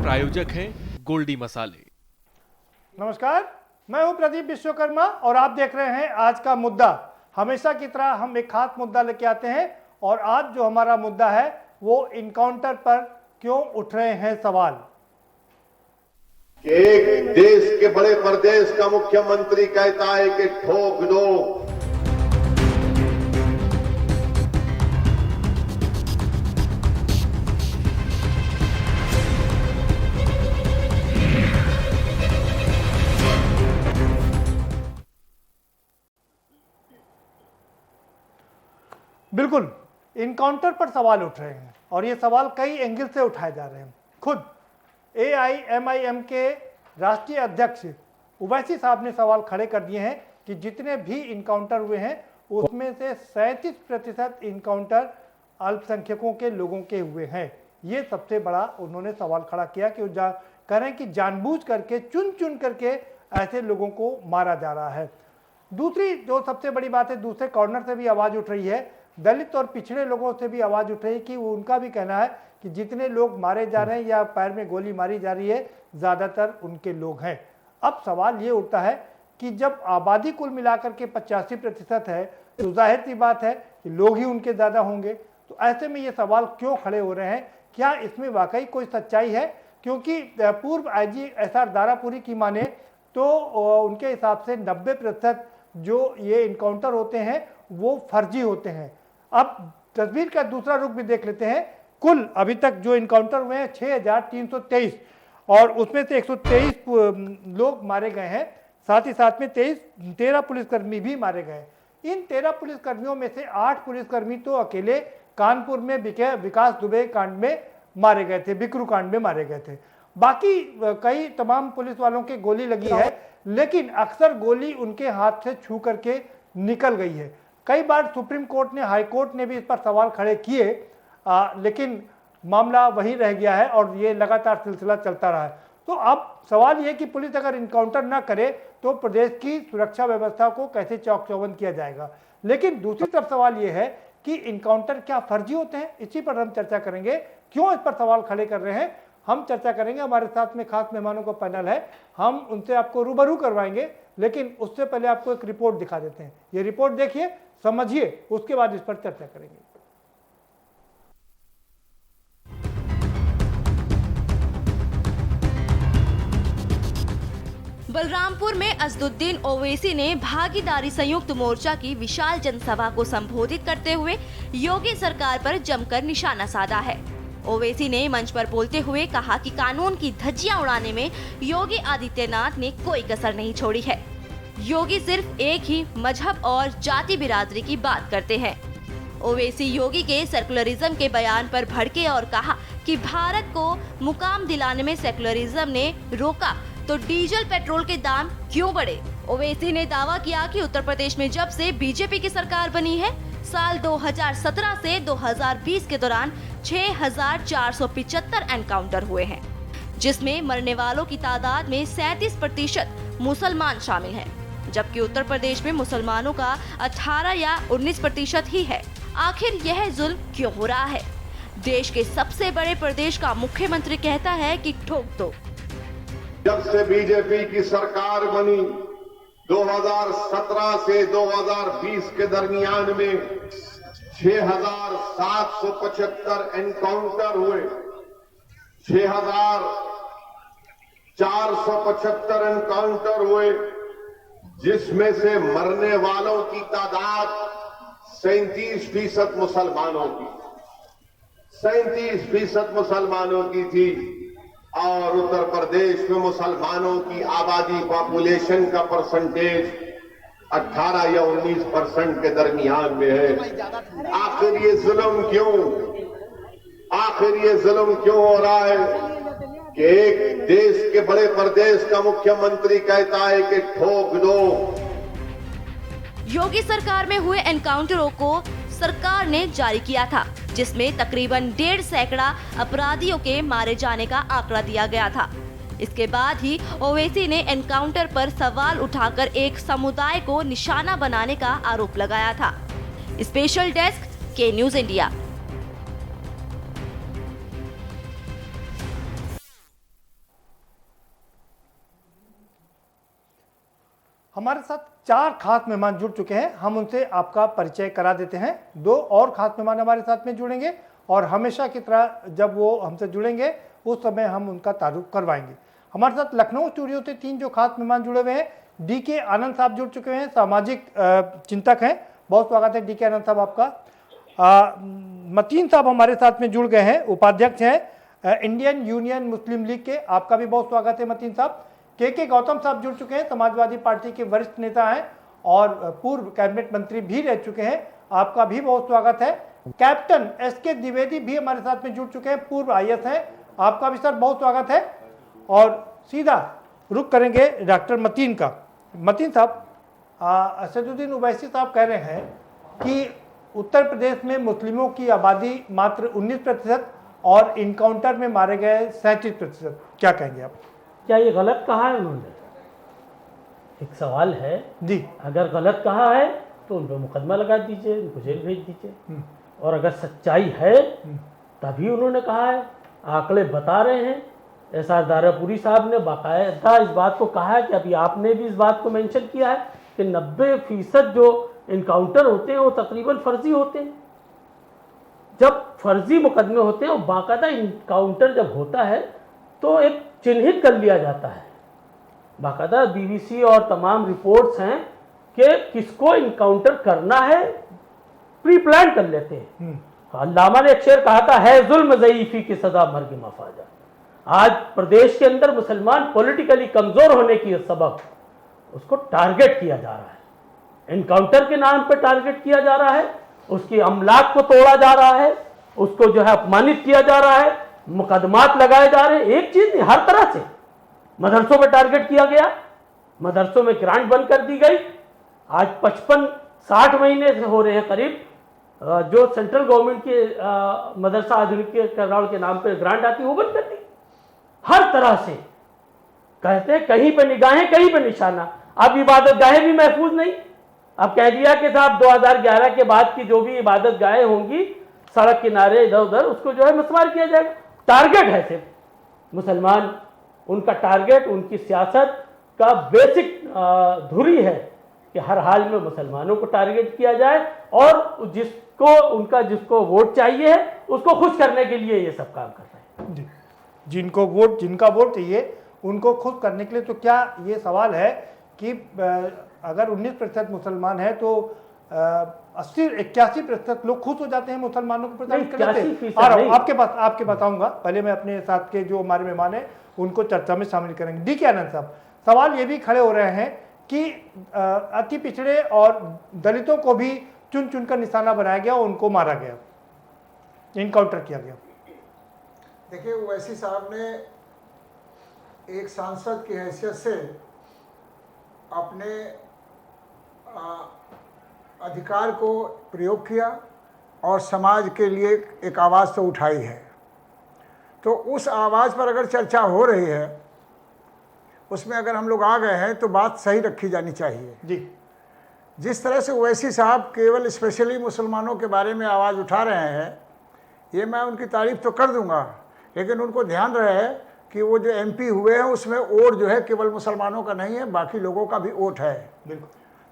प्रायोजक हैं गोल्डी मसाले। नमस्कार, मैं हूं प्रदीप विश्वकर्मा और आप देख रहे हैं आज का मुद्दा। हमेशा की तरह हम एक खास मुद्दा लेके आते हैं और आज जो हमारा मुद्दा है वो इनकाउंटर पर क्यों उठ रहे हैं सवाल। एक देश के बड़े प्रदेश का मुख्यमंत्री कहता है कि ठोक दो। बिल्कुल, इनकाउंटर पर सवाल उठ रहे हैं और ये सवाल कई एंगल से उठाए जा रहे हैं। खुद AIMIM के राष्ट्रीय अध्यक्ष ओवैसी साहब ने सवाल खड़े कर दिए हैं कि जितने भी इनकाउंटर हुए हैं उसमें से 37% इनकाउंटर अल्पसंख्यकों के लोगों के हुए हैं। ये सबसे बड़ा उन्होंने सवाल खड़ा किया कि वो कह रहे हैं कि जानबूझ करके चुन चुन करके ऐसे लोगों को मारा जा रहा है। दूसरी जो सबसे बड़ी बात है, दूसरे कॉर्नर से भी आवाज़ उठ रही है, दलित और पिछड़े लोगों से भी आवाज़ उठ रही है कि उनका भी कहना है कि जितने लोग मारे जा रहे हैं या पैर में गोली मारी जा रही है ज़्यादातर उनके लोग हैं। अब सवाल ये उठता है कि जब आबादी कुल मिलाकर के 85% है तो जाहिर सी बात है कि लोग ही उनके ज़्यादा होंगे। तो ऐसे में ये सवाल क्यों खड़े हो रहे हैं, क्या इसमें वाकई कोई सच्चाई है? क्योंकि पूर्व IG SR दारापुरी की माने तो उनके हिसाब से 90% जो ये इनकाउंटर होते हैं वो फर्जी होते हैं। अब तस्वीर का दूसरा रुख भी देख लेते हैं। कुल अभी तक जो इनकाउंटर हुए हैं 6323 और उसमें से 123 लोग मारे गए हैं, साथ ही साथ में 13 पुलिसकर्मी भी मारे गए। इन 13 पुलिसकर्मियों में से 8 पुलिसकर्मी तो अकेले कानपुर में विकास दुबे कांड में मारे गए थे, बिकरू कांड में मारे गए थे। बाकी कई तमाम पुलिस वालों के गोली लगी है, लेकिन अक्सर गोली उनके हाथ से छू करके निकल गई है। कई बार सुप्रीम कोर्ट ने, हाई कोर्ट ने भी इस पर सवाल खड़े किए, लेकिन मामला वहीं रह गया है और ये लगातार सिलसिला चलता रहा है। तो अब सवाल ये कि पुलिस अगर इनकाउंटर ना करे तो प्रदेश की सुरक्षा व्यवस्था को कैसे चौक चौबंद किया जाएगा। लेकिन दूसरी तरफ सवाल ये है कि इनकाउंटर क्या फर्जी होते हैं, इसी पर हम चर्चा करेंगे। क्यों इस पर सवाल खड़े कर रहे हैं हम चर्चा करेंगे। हमारे साथ में खास मेहमानों का पैनल है, हम उनसे आपको रूबरू करवाएंगे, लेकिन उससे पहले आपको एक रिपोर्ट दिखा देते हैं। ये रिपोर्ट देखिए, समझिए, उसके बाद इस पर चर्चा करेंगे। बलरामपुर में असदुद्दीन ओवैसी ने भागीदारी संयुक्त मोर्चा की विशाल जनसभा को संबोधित करते हुए योगी सरकार पर जमकर निशाना साधा है। ओवैसी ने मंच पर बोलते हुए कहा कि कानून की धज्जियां उड़ाने में योगी आदित्यनाथ ने कोई कसर नहीं छोड़ी है। योगी सिर्फ एक ही मजहब और जाति बिरादरी की बात करते हैं। ओवैसी योगी के सेकुलरिज्म के बयान पर भड़के और कहा कि भारत को मुकाम दिलाने में सेकुलरिज्म ने रोका तो डीजल पेट्रोल के दाम क्यों बढ़े। ओवैसी ने दावा किया कि उत्तर प्रदेश में जब से बीजेपी की सरकार बनी है, साल 2017 से 2020 के दौरान 6475 एनकाउंटर हुए हैं, जिसमें मरने वालों की तादाद में 37% मुसलमान शामिल हैं, जबकि उत्तर प्रदेश में मुसलमानों का 18 या 19% ही है। आखिर यह जुल्म क्यों हो रहा है? देश के सबसे बड़े प्रदेश का मुख्यमंत्री कहता है कि ठोक दो। जब से बीजेपी की सरकार बनी 2017 से 2020 के दरमियान में 6775 एनकाउंटर हुए, 6475 एनकाउंटर हुए, जिसमें से मरने वालों की तादाद 37% मुसलमानों की 37% मुसलमानों की थी। और उत्तर प्रदेश में मुसलमानों की आबादी पॉपुलेशन का परसेंटेज 18 या 19% के दरमियान में है। आखिर ये जुल्म क्यों हो रहा है कि एक देश के बड़े प्रदेश का मुख्यमंत्री कहता है कि ठोक दो। योगी सरकार में हुए एनकाउंटरों को सरकार ने जारी किया था, जिसमें तकरीबन 1.5 सैकड़ा अपराधियों के मारे जाने का आंकड़ा दिया गया था। इसके बाद ही ओवैसी ने एनकाउंटर पर सवाल उठाकर एक समुदाय को निशाना बनाने का आरोप लगाया था। स्पेशल डेस्क के न्यूज़ इंडिया। हमारे साथ 4 खास मेहमान जुड़ चुके हैं, हम उनसे आपका परिचय करा देते हैं। 2 और खास मेहमान हमारे साथ में जुड़ेंगे और हमेशा की तरह जब वो हमसे जुड़ेंगे उस समय हम उनका तारुफ करवाएंगे। हमारे साथ लखनऊ स्टूडियो से 3 जो खास मेहमान जुड़े हुए हैं, DK आनंद साहब जुड़ चुके हैं, सामाजिक चिंतक हैं। बहुत स्वागत है DK आनंद साहब आपका। मतीन साहब हमारे साथ में जुड़ गए हैं, उपाध्यक्ष हैं इंडियन यूनियन मुस्लिम लीग के, आपका भी बहुत स्वागत है मतीन साहब। KK गौतम साहब जुड़ चुके हैं, समाजवादी पार्टी के वरिष्ठ नेता हैं और पूर्व कैबिनेट मंत्री भी रह चुके हैं, आपका भी बहुत स्वागत है। कैप्टन SK द्विवेदी भी हमारे साथ में जुड़ चुके हैं, पूर्व IAS हैं, आपका भी सर बहुत स्वागत है। और सीधा रुख करेंगे डॉक्टर मतीन का। मतीन साहब, असदुद्दीन ओवैसी साहब कह रहे हैं कि उत्तर प्रदेश में मुस्लिमों की आबादी मात्र 19% और इनकाउंटर में मारे गए 37%, क्या कहेंगे आप? क्या ये गलत कहा है उन्होंने? एक सवाल है जी, अगर गलत कहा है तो उन पर मुकदमा लगा दीजिए, उनको जेल भेज दीजिए। और अगर सच्चाई है तभी उन्होंने कहा है, आंकड़े बता रहे हैं। SR दारापुरी साहब ने बाकायदा इस बात को कहा है कि अभी आपने भी इस बात को मेंशन किया है कि 90% जो इनकाउंटर होते हैं वो तकरीबन फर्जी होते हैं। जब फर्जी मुकदमे होते हैं और बाकायदा इनकाउंटर जब होता है तो एक चिन्हित कर लिया जाता है, बाकायदा BBC और तमाम रिपोर्ट्स हैं कि किसको इनकाउंटर करना है, प्री प्लान कर लेते हैं। अल्लामा ने एक शेर कहा था, है जुल्म ज़ईफ़ी की सज़ा मर्ग मफाजा। आज प्रदेश के अंदर मुसलमान पॉलिटिकली कमज़ोर होने की सबब उसको टारगेट किया जा रहा है, इनकाउंटर के नाम पर टारगेट किया जा रहा है, उसकी अमलाक को तोड़ा जा रहा है, उसको जो है अपमानित किया जा रहा है, मुकदमात लगाए जा रहे हैं। एक चीज नहीं, हर तरह से मदरसों पर टारगेट किया गया, मदरसों में ग्रांट बंद कर दी गई। आज 55-60 महीने से हो रहे हैं करीब, जो सेंट्रल गवर्नमेंट के मदरसा आधुनिकीकरण के नाम पर ग्रांट आती वो बंद कर दी। हर तरह से कहते हैं कहीं पर निगाहें कहीं पर निशाना। अब इबादत गाहें भी महफूज नहीं। अब कह दिया कि साहब 2011 के बाद की जो भी इबादत गाहें होंगी सड़क किनारे इधर उधर, उसको जो है मसमार किया जाएगा। टारगेट है सिर्फ मुसलमान, उनका टारगेट, उनकी सियासत का बेसिक धुरी है कि हर हाल में मुसलमानों को टारगेट किया जाए और जिसको वोट चाहिए है उसको खुश करने के लिए ये सब काम कर रहे हैं। जिनका वोट चाहिए उनको खुश करने के लिए। तो क्या ये सवाल है कि अगर 19% मुसलमान है तो 80-81% लोग खुश हो जाते हैं मुसलमानों को प्रदान करते? आपके बताऊंगा, पहले मैं अपने साथ के जो हमारे मेहमान हैं उनको चर्चा में शामिल करेंगे। DK आनंद साहब, सवाल ये भी खड़े हो रहे हैं कि अति पिछड़े और दलितों को भी चुन चुनकर निशाना बनाया गया, उनको मारा गया, इनकाउंटर किया गया। देखिए, ओवैसी साहब ने एक सांसद की हैसियत से अपने अधिकार को प्रयोग किया और समाज के लिए एक आवाज़ तो उठाई है। तो उस आवाज़ पर अगर चर्चा हो रही है, उसमें अगर हम लोग आ गए हैं तो बात सही रखी जानी चाहिए जी। जिस तरह से ओवैसी साहब केवल स्पेशली मुसलमानों के बारे में आवाज़ उठा रहे हैं, ये मैं उनकी तारीफ़ तो कर दूंगा, लेकिन उनको ध्यान रहे कि वो जो MP हुए हैं उसमें वोट जो है केवल मुसलमानों का नहीं है, बाकी लोगों का भी वोट है। बिल्कुल।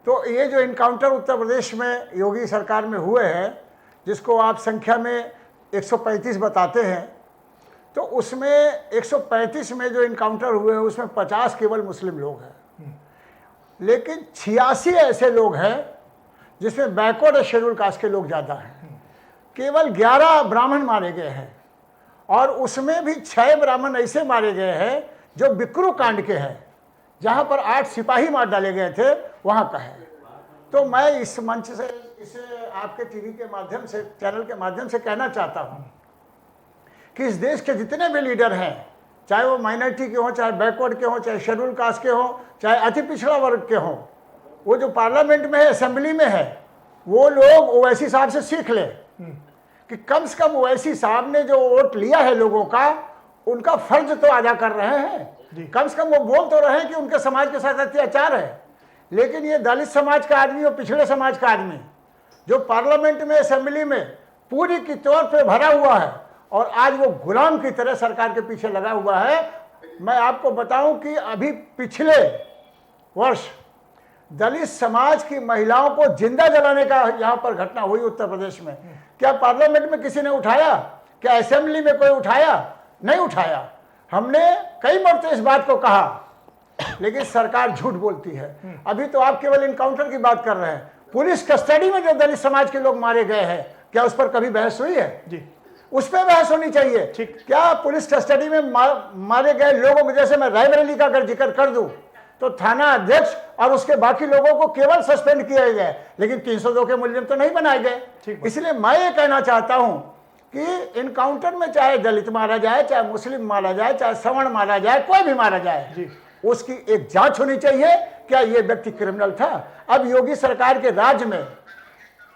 तो ये जो इनकाउंटर उत्तर प्रदेश में योगी सरकार में हुए हैं, जिसको आप संख्या में 135 बताते हैं, तो उसमें 135 में जो इनकाउंटर हुए हैं उसमें 50 केवल मुस्लिम लोग हैं, लेकिन 86 ऐसे लोग हैं जिसमें बैकवर्ड और शेड्यूल कास्ट के लोग ज़्यादा हैं। केवल 11 ब्राह्मण मारे गए हैं और उसमें भी 6 ब्राह्मण ऐसे मारे गए हैं जो बिक्रू कांड के हैं, जहाँ पर 8 सिपाही मार डाले गए थे, वहाँ का है। तो मैं इस मंच से इसे आपके TV के माध्यम से, चैनल के माध्यम से कहना चाहता हूँ कि इस देश के जितने भी लीडर हैं, चाहे वो माइनॉरिटी के हों, चाहे बैकवर्ड के हों, चाहे शेड्यूल कास्ट के हों, चाहे अति पिछड़ा वर्ग के हों, वो जो पार्लियामेंट में है, असेंबली में है, वो लोग ओवैसी साहब से सीख ले कि कम से कम ओवैसी साहब ने जो वोट लिया है लोगों का, उनका फर्ज तो अदा कर रहे हैं। कम से कम वो बोल तो रहे हैं कि उनके समाज के साथ अत्याचार है, लेकिन ये दलित समाज का आदमी और पिछड़े समाज का आदमी जो पार्लियामेंट में, असेंबली में पूरी की तौर पे भरा हुआ है और आज वो गुलाम की तरह सरकार के पीछे लगा हुआ है। मैं आपको बताऊं कि अभी पिछले वर्ष दलित समाज की महिलाओं को जिंदा जलाने का यहाँ पर घटना हुई उत्तर प्रदेश में। क्या पार्लियामेंट में किसी ने उठाया? क्या असेंबली में कोई उठाया? नहीं उठाया। हमने कई मरतबे इस बात को कहा, लेकिन सरकार झूठ बोलती है। अभी तो आप केवल इनकाउंटर की बात कर रहे हैं। पुलिस कस्टडी में जो दलित समाज के लोग मारे गए हैं, क्या उस पर कभी बहस हुई है? जी, उस पर बहस होनी चाहिए। ठीक। क्या पुलिस कस्टडी में मारे गए लोगों को, जैसे मैं रायबरेली का अगर जिक्र कर दूं, तो थाना अध्यक्ष और उसके बाकी लोगों को केवल सस्पेंड किया गया, लेकिन 302 के मुलजिम तो नहीं बनाए गए। इसलिए मैं ये कहना चाहता हूं कि इनकाउंटर में चाहे दलित मारा जाए, चाहे मुस्लिम मारा जाए, चाहे सवर्ण मारा जाए, कोई भी मारा जाए, उसकी एक जांच होनी चाहिए। क्या ये व्यक्ति क्रिमिनल था? अब योगी सरकार के राज्य में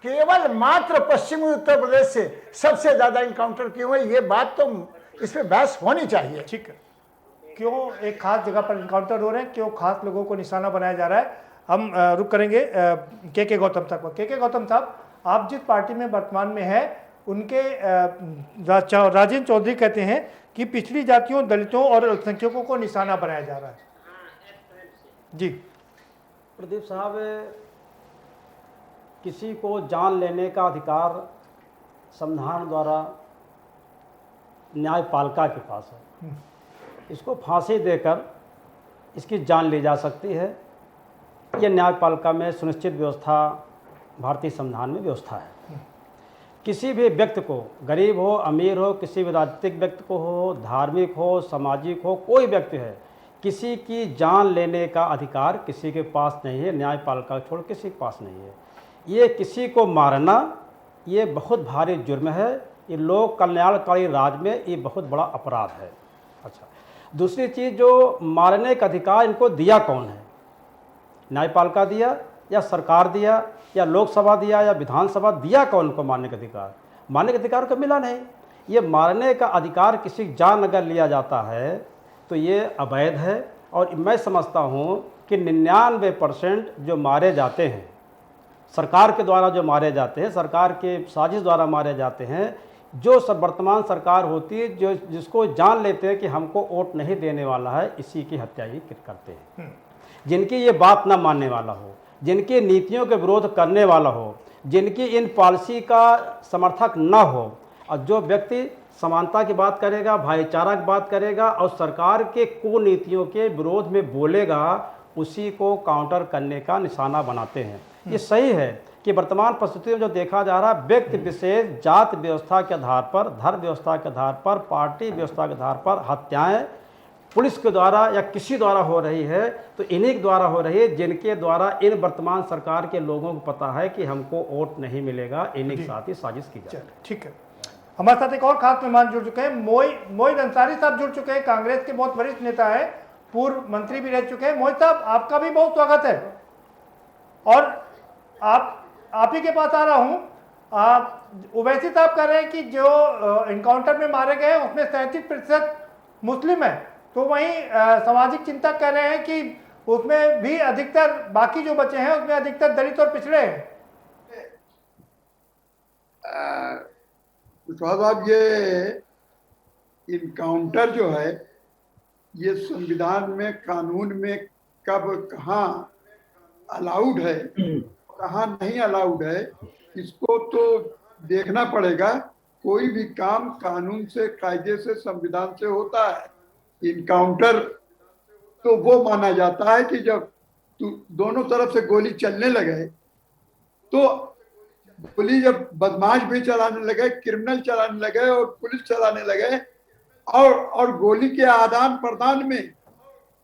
केवल मात्र पश्चिमी उत्तर प्रदेश से सबसे ज्यादा इनकाउंटर क्यों हुए, ये बात तो इस पे बहस होनी चाहिए। ठीक है। क्यों एक खास जगह पर इनकाउंटर हो रहे हैं, क्यों खास लोगों को निशाना बनाया जा रहा है, हम रुक करेंगे के गौतम साहब पर। के गौतम साहब, आप जिस पार्टी में वर्तमान में है, उनके राजेंद्र चौधरी कहते हैं कि पिछड़ी जातियों, दलितों और अल्पसंख्यकों को निशाना बनाया जा रहा है। जी प्रदीप साहब, किसी को जान लेने का अधिकार संविधान द्वारा न्यायपालिका के पास है। इसको फांसी देकर इसकी जान ली जा सकती है। यह न्यायपालिका में सुनिश्चित व्यवस्था भारतीय संविधान में व्यवस्था है। किसी भी व्यक्ति को, गरीब हो, अमीर हो, किसी भी राजनीतिक व्यक्ति को हो, धार्मिक हो, सामाजिक हो, कोई व्यक्ति है, किसी की जान लेने का अधिकार किसी के पास नहीं है। न्यायपालिका छोड़ किसी के पास नहीं है। ये किसी को मारना ये बहुत भारी जुर्म है। ये लोक कल्याणकारी राज में ये बहुत बड़ा अपराध है। अच्छा, दूसरी चीज़, जो मारने का अधिकार इनको दिया कौन है? न्यायपालिका दिया या सरकार दिया या लोकसभा दिया या विधानसभा दिया? कौन को मारने का अधिकार? मारने का अधिकार को मिला नहीं। ये मारने का अधिकार किसी की जान अगर लिया जाता है तो ये अवैध है। और मैं समझता हूँ कि 99% जो मारे जाते हैं सरकार के द्वारा, जो मारे जाते हैं सरकार के साजिश द्वारा मारे जाते हैं, जो सब वर्तमान सरकार होती है, जो जिसको जान लेते हैं कि हमको वोट नहीं देने वाला है, इसी की हत्या ही करते हैं। जिनकी ये बात ना मानने वाला हो, जिनकी नीतियों के विरोध करने वाला हो, जिनकी इन पॉलिसी का समर्थक ना हो, और जो व्यक्ति समानता की बात करेगा, भाईचारा की बात करेगा और सरकार के कुनीतियों के विरोध में बोलेगा, उसी को काउंटर करने का निशाना बनाते हैं। ये सही है कि वर्तमान परिस्थिति में जो देखा जा रहा है, व्यक्ति विशेष जाति व्यवस्था के आधार पर, धर्म व्यवस्था के आधार पर, पार्टी व्यवस्था के आधार पर हत्याएं पुलिस के द्वारा या किसी द्वारा हो रही है, तो इन्हीं के द्वारा हो रही है जिनके द्वारा इन वर्तमान सरकार के लोगों को पता है कि हमको वोट नहीं मिलेगा। इन्हीं के साथ ही साजिश की जाए। ठीक है। हमारे साथ एक और खास मेहमान जुड़ चुके हैं, मोहित अंसारी साहब जुड़ चुके हैं। कांग्रेस के बहुत वरिष्ठ नेता है, पूर्व मंत्री भी रह चुके हैं। मोहित साहब, आपका भी बहुत स्वागत है। और आप ही के पास आ रहा हूं। ओवैसी साहब कह रहे हैं कि जो इनकाउंटर में मारे गए उसमें 37% मुस्लिम है, तो वहीं सामाजिक चिंतक कह रहे हैं कि उसमें भी अधिकतर, बाकी जो बचे हैं उसमें अधिकतर दलित और पिछड़े हैं। कुशवाहा साहब, ये इनकाउंटर जो है, ये संविधान में, कानून में कब कहाँ अलाउड है, कहाँ नहीं अलाउड है, इसको तो देखना पड़ेगा। कोई भी काम कानून से, कायदे से, संविधान से होता है। इनकाउंटर तो वो माना जाता है कि जब दोनों तरफ से गोली चलने लगे, तो गोली जब बदमाश भी चलाने लगे, क्रिमिनल चलाने लगे और पुलिस चलाने लगे, और गोली के आदान प्रदान में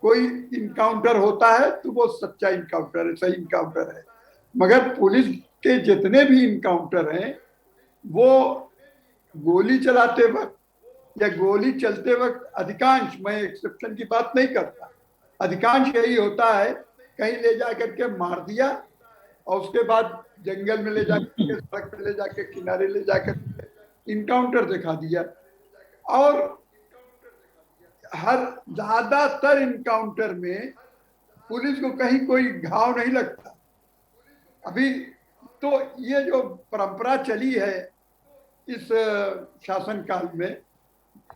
कोई इनकाउंटर होता है, तो वो सच्चा इनकाउंटर है, सही इनकाउंटर है। मगर पुलिस के जितने भी इनकाउंटर हैं, वो गोली चलाते वक्त या गोली चलते वक्त अधिकांश, मैं एक्सेप्शन की बात नहीं करता, अधिकांश यही होता है, कहीं ले जा करके मार दिया और उसके बाद जंगल में ले जाकर, सड़क पे ले जाकर, किनारे ले जाकर इनकाउंटर दिखा दिया। और हर ज्यादातर इनकाउंटर में पुलिस को कहीं कोई घाव नहीं लगता। अभी तो ये जो परंपरा चली है इस शासन काल में,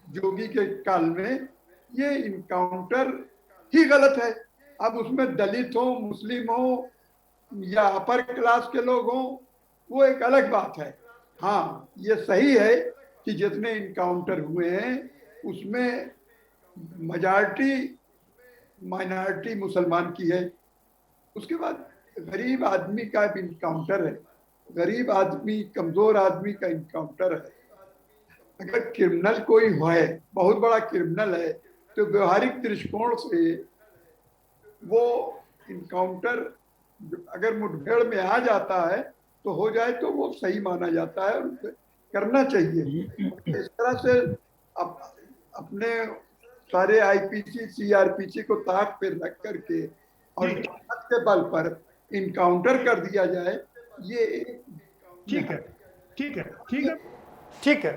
जोगी के काल में, ये इनकाउंटर ही गलत है। अब उसमें दलित हो, मुस्लिम हो, या अपर क्लास के लोग हों, वो एक अलग बात है। हाँ, ये सही है कि जितने इनकाउंटर हुए हैं उसमें मेजॉरिटी माइनॉरिटी मुसलमान की है। उसके बाद गरीब आदमी का भी इनकाउंटर है, गरीब आदमी, कमजोर आदमी का इनकाउंटर है। अगर क्रिमिनल कोई है, बहुत बड़ा क्रिमिनल है, तो व्यवहारिक दृष्टिकोण से वो इनकाउंटर अगर मुठभेड़ में आ जाता है तो हो जाए तो वो सही माना जाता है और उसे करना चाहिए। इस तरह से अपने सारे आईपीसी सीआरपीसी को ताक पे रख करके और ताकत के बल पर इनकाउंटर कर दिया जाए, ये ठीक है, ठीक है, ठीक है, ठीक है,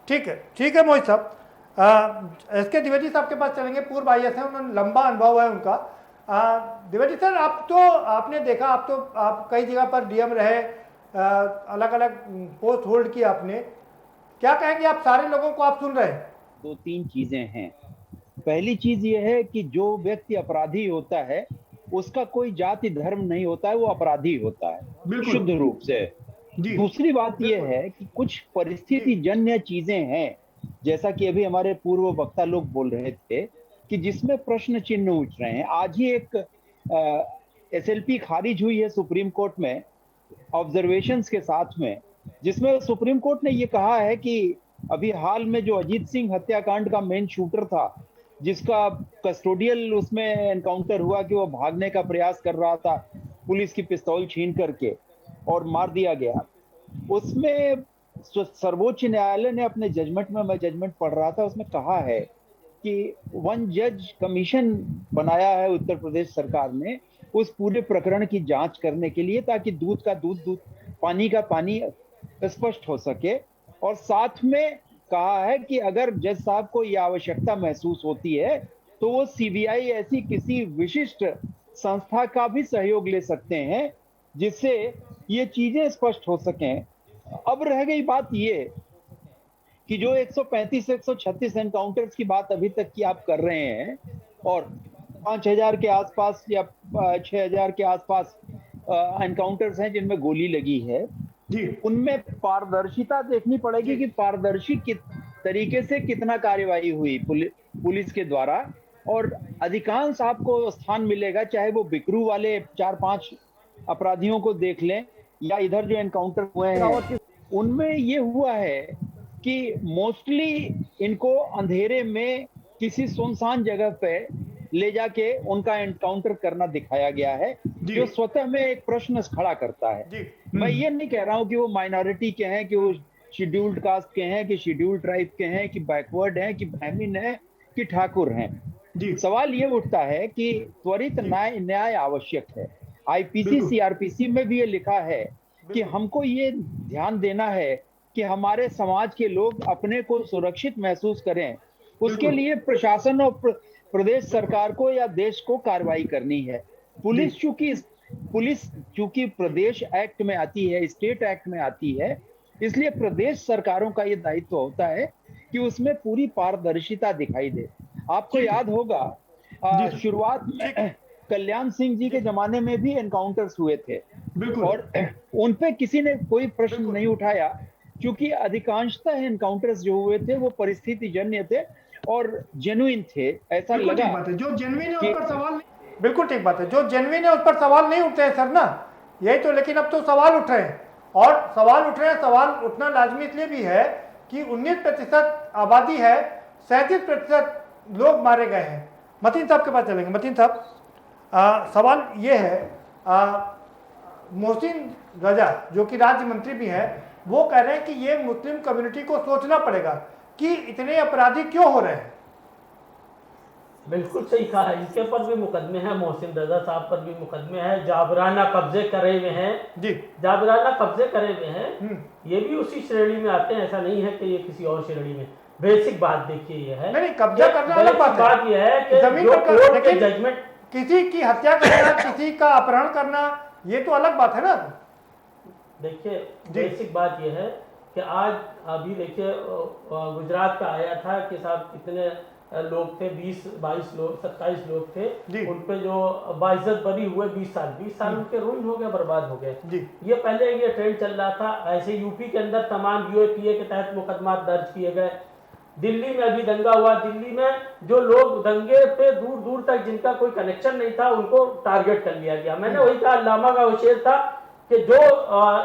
ठीक है, ठीक है मोहित साहब। एसके द्विवेदी साहब के पास चलेंगे, पूर्व आईएएस हैं, उन्होंने लंबा अनुभव है उनका। द्विवेदी सर, आपने देखा, आप कई जगह पर डीएम रहे, अलग अलग पोस्ट होल्ड किया आपने, क्या कहेंगे आप सारे लोगों को आप सुन रहे हैं? दो तीन चीजें हैं। पहली चीज ये है कि जो व्यक्ति अपराधी होता है उसका कोई जाति धर्म नहीं होता है, वो अपराधी होता है शुद्ध रूप से। दूसरी बात यह है कि कुछ परिस्थिति जन्य चीजें हैं, जैसा कि अभी हमारे पूर्व वक्ता लोग बोल रहे थे, कि जिसमें प्रश्न चिन्ह उठ रहे हैं। आज ही एक एसएलपी खारिज हुई है सुप्रीम कोर्ट में ऑब्जर्वेशंस के साथ में, जिसमें सुप्रीम कोर्ट ने ये कहा है कि अभी हाल में जो अजीत सिंह हत्याकांड का मेन शूटर था, जिसका कस्टोडियल उसमें एनकाउंटर हुआ कि वो भागने का प्रयास कर रहा था पुलिस की पिस्तौल छीन करके और मार दिया गया, उसमें सर्वोच्च न्यायालय ने अपने जजमेंट में, मैं जजमेंट पढ़ रहा था, उसमें कहा है कि वन जज कमीशन बनाया है उत्तर प्रदेश सरकार ने उस पूरे प्रकरण की जांच करने के लिए, ताकि दूध का दूध, पानी का पानी स्पष्ट हो सके। और साथ में कहा है कि अगर जज साहब को यह आवश्यकता महसूस होती है तो वो सीबीआई ऐसी किसी विशिष्ट संस्था का भी सहयोग ले सकते हैं जिससे ये चीजें स्पष्ट हो सकें। अब रह गई बात ये कि जो 135-136 एनकाउंटर्स की बात अभी तक की आप कर रहे हैं और 5000 के आसपास या 6000 के आसपास एनकाउंटर्स हैं जिनमें गोली लगी है, उनमें पारदर्शिता देखनी पड़ेगी कि पारदर्शी तरीके से कितना कार्यवाही हुई पुलिस के द्वारा, और अधिकांश आपको स्थान मिलेगा, चाहे वो बिकरू वाले 4-5 अपराधियों को देख लें या इधर जो एनकाउंटर हुए हैं, उनमें ये हुआ है कि मोस्टली इनको अंधेरे में किसी सुनसान जगह पे ले जाके उनका एनकाउंटर करना दिखाया गया है, जो स्वतः में एक प्रश्न खड़ा करता है। मैं ये नहीं कह रहा हूं कि वो माइनॉरिटी के हैं, कि वो शेड्यूल्ड कास्ट के हैं, कि शेड्यूल्ड ट्राइब के हैं, कि बैकवर्ड हैं, कि ब्राह्मण हैं, कि ठाकुर हैं। सवाल ये उठता है कि त्वरित न्याय आवश्यक है। आईपीसी सीआरपीसी में भी ये लिखा है कि हमको ये ध्यान देना है कि हमारे समाज के लोग अपने को सुरक्षित महसूस करें। उसके लिए प्रशासन और प्रदेश सरकार को या देश को कार्रवाई करनी है। पुलिस चूंकि प्रदेश एक्ट में आती है, स्टेट एक्ट में आती है, इसलिए प्रदेश सरकारों का ये दायित्व होता है कि उसमें पूरी पारदर्शिता दिखाई दे। आपको याद होगा शुरुआत में कल्याण सिंह जी के जमाने में भी एनकाउंटर्स हुए थे और उन पे किसी ने कोई प्रश्न नहीं उठाया, क्योंकि अधिकांशतः एनकाउंटर्स जो हुए थे वो परिस्थिति जन्य थे और जेन्युइन थे। ऐसा लगा जो जेन्युइन है उस पर सवाल नहीं, बिल्कुल ठीक बात है, जो जेन्युइन है उस पर सवाल नहीं उठते हैं सर ना, यही तो। लेकिन अब तो सवाल उठ रहे हैं, और सवाल उठ रहे हैं। सवाल उठना लाजमी इसलिए भी है कि 19% आबादी है, 37% लोग मारे गए हैं। मतीन साहब के पास चलेंगे। मतीन साहब, सवाल ये है, मोहसिन रजा जो कि राज्य मंत्री भी हैं, वो कह रहे हैं कि ये मुस्लिम कम्युनिटी को सोचना पड़ेगा कि इतने अपराधी क्यों हो रहे हैं। बिल्कुल सही कहा है, इसके पर भी मुकदमे हैं, मोहसिन रजा साहब पर भी मुकदमे हैं, जाबराना कब्जे करे हुए हैं जी, जाबराना कब्जे करे हुए हैं, ये भी उसी श्रेणी में आते हैं। ऐसा नहीं है कि ये किसी और श्रेणी में। बेसिक बात देखिए ये है, नहीं कब्जा करना अलग बात ये है कि जमीन पर जजमेंट, किसी की हत्या करना, किसी का अपहरण करना, ये तो अलग बात है ना। देखिए बेसिक बात यह है कि आज अभी देखिए गुजरात का आया था कि साहब इतने लोग थे, 20-22 लोग, 27 लोग थे, जी। उन पे जो बाइज्जत बरी हुए 20 साल उनके रुइन हो गए, बर्बाद हो गए। जी। ये पहले ये ट्रेंड चल रहा था। ऐसे यूपी के अंदर तमाम यूएपीए के तहत मुकदमा दर्ज किए गए। दिल्ली में अभी दंगा हुआ, दिल्ली में जो लोग दंगे पे दूर दूर तक जिनका कोई कनेक्शन नहीं था उनको टारगेट कर लिया गया। मैंने वही कहा, लामा का वो शेर था कि जो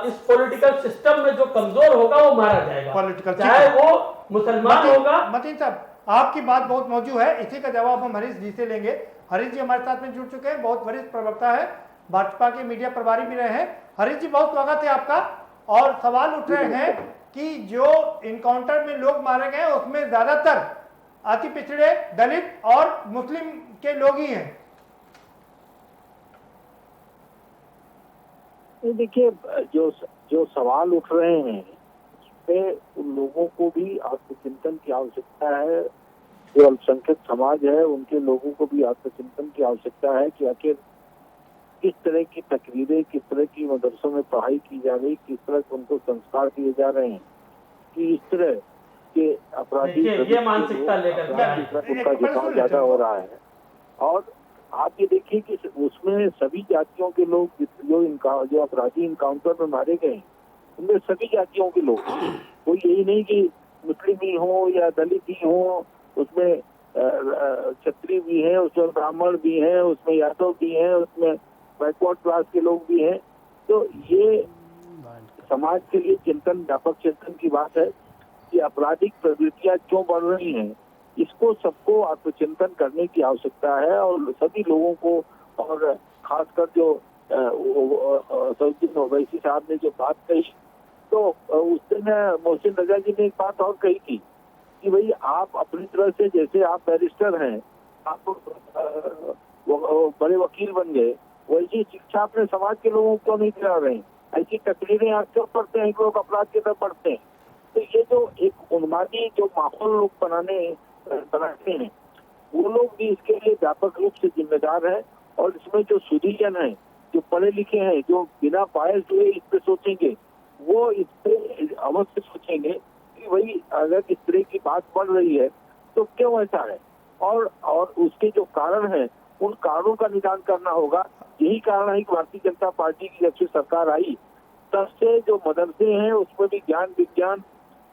इस पॉलिटिकल सिस्टम में जो कमजोर होगा वो मारा जाएगा, चाहे वो मुसलमान होगा। मतीन साहब, आपकी बात बहुत मौजूद है, इसी का जवाब हम हरीश जी से लेंगे। हरीश जी हमारे साथ में जुड़ चुके हैं, बहुत वरिष्ठ प्रवक्ता है, भाजपा के मीडिया प्रभारी भी रहे हैं। हरीश जी, बहुत स्वागत है आपका। और सवाल उठ रहे हैं कि जो इनकाउंटर में लोग मारे गए उसमें ज्यादातर अति पिछड़े, दलित और मुस्लिम के लोग ही हैं। देखिए, जो सवाल उठ रहे हैं पे उन लोगों को भी आत्मचिंतन की आवश्यकता है। जो अल्पसंख्यक समाज है उनके लोगों को भी आत्मचिंतन की आवश्यकता है कि आखिर किस तरह की तकरीरें, किस तरह की मदरसों में पढ़ाई की जा रही, किस तरह के उनको संस्कार दिए जा रहे हैं कि इस तरह के अपराधी ये मानसिकता लेकर उनका झुकाव ज्यादा हो रहा है। और आप ये देखिए कि उसमें सभी जातियों के लोग जो अपराधी इनकाउंटर में मारे गए उनमें सभी जातियों के लोग, कोई यही नहीं कि मुस्लिम ही हो या दलित ही हो, उसमें क्षत्रिय भी हैं, उसमें ब्राह्मण भी हैं, उसमें यादव भी हैं, उसमें बैकवर्ड क्लास के लोग भी हैं। तो ये समाज के लिए चिंतन, व्यापक चिंतन की बात है कि आपराधिक प्रवृत्तियां क्यों बढ़ रही हैं, इसको सबको आत्मचिंतन करने की आवश्यकता है। और सभी लोगों को, और खासकर जो सऊद्दीन ओवैसी साहब ने जो बात कही, तो उस दिन मोहसिन रजा जी ने एक बात और कही थी कि भाई आप अपनी तरह से, जैसे आप बैरिस्टर हैं, आप बड़े वकील बन गए, वैसी शिक्षा अपने समाज के लोगों को क्यों नहीं दिला रहे हैं? ऐसी तकरीरें आप क्यों पढ़ते हैं? लोग अपराध की तरफ पढ़ते हैं। तो ये जो एक उन्मादी जो माहौल लोग बनाते हैं, वो लोग भी इसके लिए व्यापक रूप से जिम्मेदार है। और इसमें जो सुधीजन है, जो पढ़े लिखे हैं, जो बिना बायस हुए इस पे सोचेंगे, वो इस पे अवश्य सोचेंगे कि भाई अगर इस तरह की बात बढ़ रही है तो क्यों ऐसा है, और उसके जो कारण है उन कारणों का निदान करना होगा। यही कारण है कि भारतीय जनता पार्टी की जब से सरकार आई तब से जो मदरसे हैं उसमें भी ज्ञान विज्ञान